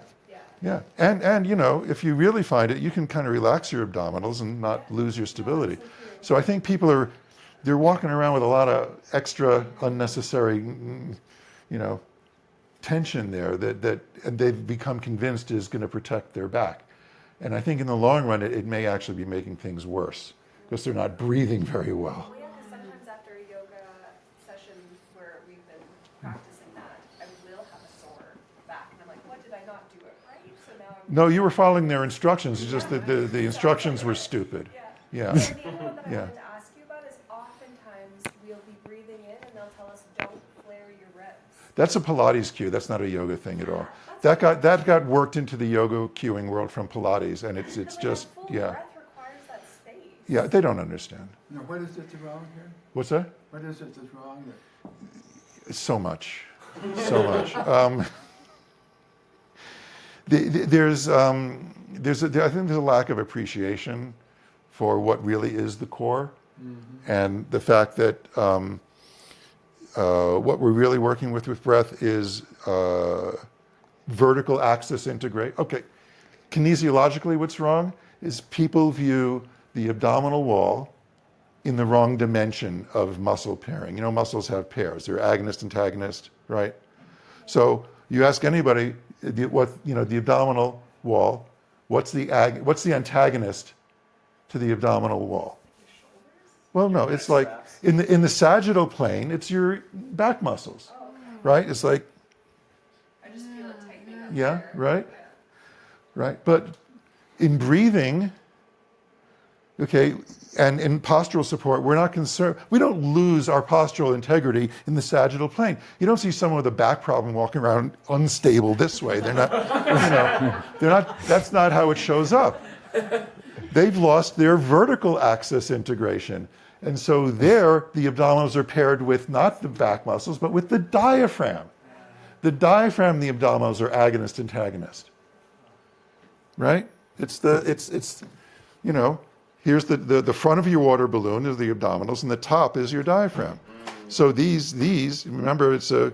And if you really find it, you can kind of relax your abdominals and not lose your stability. So I think people they're walking around with a lot of extra unnecessary, tension there that they've become convinced is going to protect their back. And I think in the long run, it may actually be making things worse because they're not breathing very well. Well, yeah, because sometimes after a yoga session where we've been practicing that, I will have a sore back, and I'm like, what did I not do it right? So now I'm No, you were following their instructions. It's just that the instructions were stupid. Yeah. And the other one that I Yeah. wanted to ask you about is oftentimes we'll be breathing in and they'll tell us don't flare your ribs. That's a Pilates cue. That's not a yoga thing at all. That got worked into the yoga cueing world from Pilates, and it's just Full yeah. breath requires that space. Yeah, they don't understand. Now, what is it that's wrong here? What's that? What is it that's wrong? So much. I think there's a lack of appreciation for what really is the core, and the fact that what we're really working with breath is vertical axis integrate. Okay, kinesiologically, what's wrong is people view the abdominal wall in the wrong dimension of muscle pairing. You know, muscles have pairs. They're agonist, antagonist, right? So you ask anybody, the abdominal wall, what's the antagonist to the abdominal wall? Well, no, it's like in the sagittal plane, it's your back muscles, right? It's like, I just feel it tightening up. yeah, there. right, right. But in breathing, okay, and in postural support, we're not concerned. We don't lose our postural integrity in the sagittal plane. You don't see someone with a back problem walking around unstable this way. They're not, they're not. That's not how it shows up. They've lost their vertical axis integration, and so there, the abdominals are paired with not the back muscles, but with the diaphragm. The diaphragm and the abdominals are agonist antagonist. Right? It's here's the front of your water balloon is the abdominals, and the top is your diaphragm. So these remember, it's a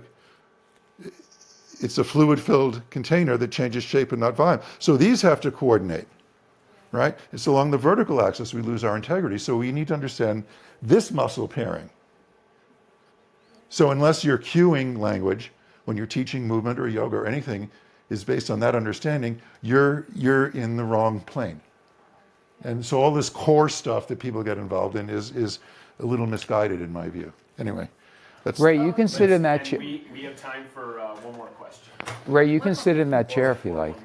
fluid-filled container that changes shape and not volume. So these have to coordinate, right? It's along the vertical axis we lose our integrity. So we need to understand this muscle pairing. So unless your cueing language, when you're teaching movement or yoga or anything, is based on that understanding, you're in the wrong plane. And so all this core stuff that people get involved in is a little misguided in my view. Anyway, that's Ray, you can sit in that And chair. we have time for one more question. Ray, you can sit in that chair if you like.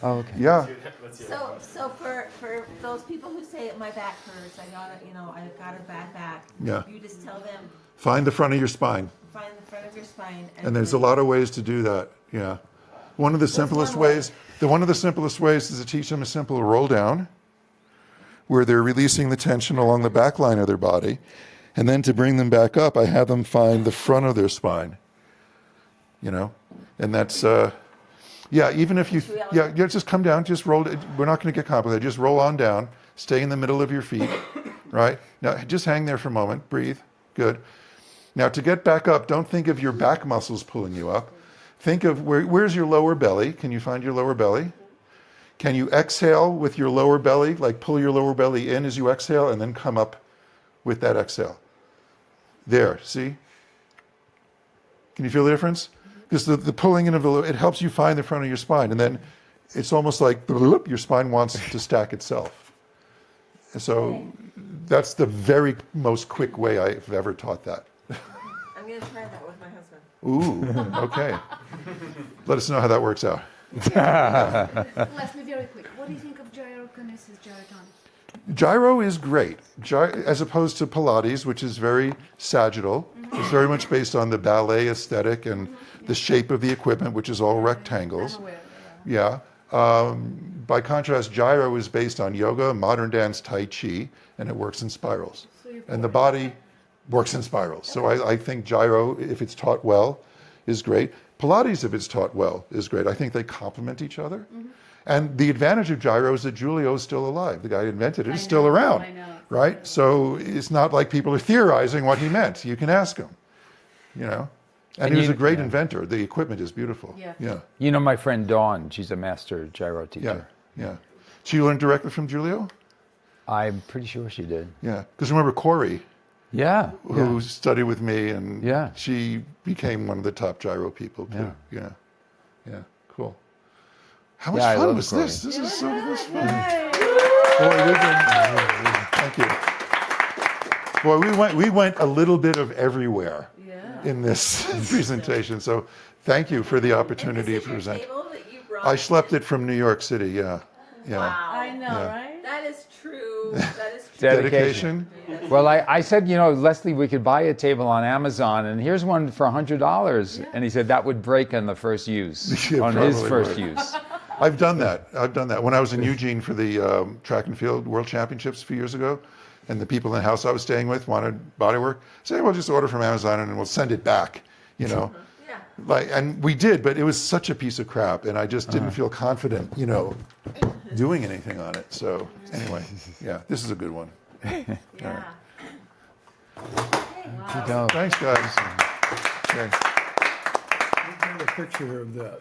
Oh, okay. yeah. Let's hear So for those people who say my back hurts, I got a bad back. Yeah. You just tell them Find the front of your spine. find the front of your spine. And there's a lot of ways to do that. Yeah. One of the simplest ways is to teach them a simple roll down, where they're releasing the tension along the back line of their body. And then to bring them back up, I have them find the front of their spine. And that's, even if you, just come down, just roll. We're not going to get complicated. Just roll on down, stay in the middle of your feet, right? Now, just hang there for a moment, breathe, good. Now, to get back up, don't think of your back muscles pulling you up. Think of where's your lower belly? Can you find your lower belly? Can you exhale with your lower belly, like pull your lower belly in as you exhale and then come up with that exhale? There, see? Can you feel the difference? Because the pulling in of it helps you find the front of your spine, and then it's almost like your spine wants to stack itself. And so that's the very most quick way I've ever taught that. I'm going to try that with my husband. Ooh, okay. Let us know how that works out. Leslie, very quick. What do you think of gyrokinesis, gyrotonic? Gyro is great, as opposed to Pilates, which is very sagittal. It's very much based on the ballet aesthetic and the shape of the equipment, which is all rectangles. I'm aware, Yeah. By contrast, gyro is based on yoga, modern dance, tai chi, and it works in spirals. And the body works in spirals. So I think gyro, if it's taught well, is great. Pilates, if it's taught well, is great. I think they complement each other. And the advantage of gyro is that Giulio is still alive. The guy who invented it is still around, I know. right? So it's not like people are theorizing what he meant. You can ask him, And he was a great inventor. The equipment is beautiful. Yeah. You know my friend Dawn, she's a master gyro teacher. Yeah. She learned directly from Giulio? I'm pretty sure she did. Yeah. Because remember Corey, Yeah. who studied with me, and Yeah. she became one of the top gyro people too. Yeah. Cool. How much Yeah, I fun love was Corey. this? This is so much fun. Boy, thank you. Boy, we went a little bit of everywhere in this presentation. So thank you for the opportunity to present. Table that you brought. I schlepped it from New York City. Yeah. Wow. I know, Yeah. right? That is true. That is true. Dedication. Well, I said, Leslie, we could buy a table on Amazon, and here's one for $100. And he said that would break on the first use, Yeah, on his probably first would. use. I've done that. When I was in Eugene for the track and field world championships a few years ago, and the people in the house I was staying with wanted bodywork, I said, well, just order from Amazon and we'll send it back, Yeah. Yeah. Like, and we did, but it was such a piece of crap, and I just didn't feel confident, doing anything on it. So anyway, yeah, this is a good one. Yeah. You don't. Thanks, guys. Okay. We've got a picture of that.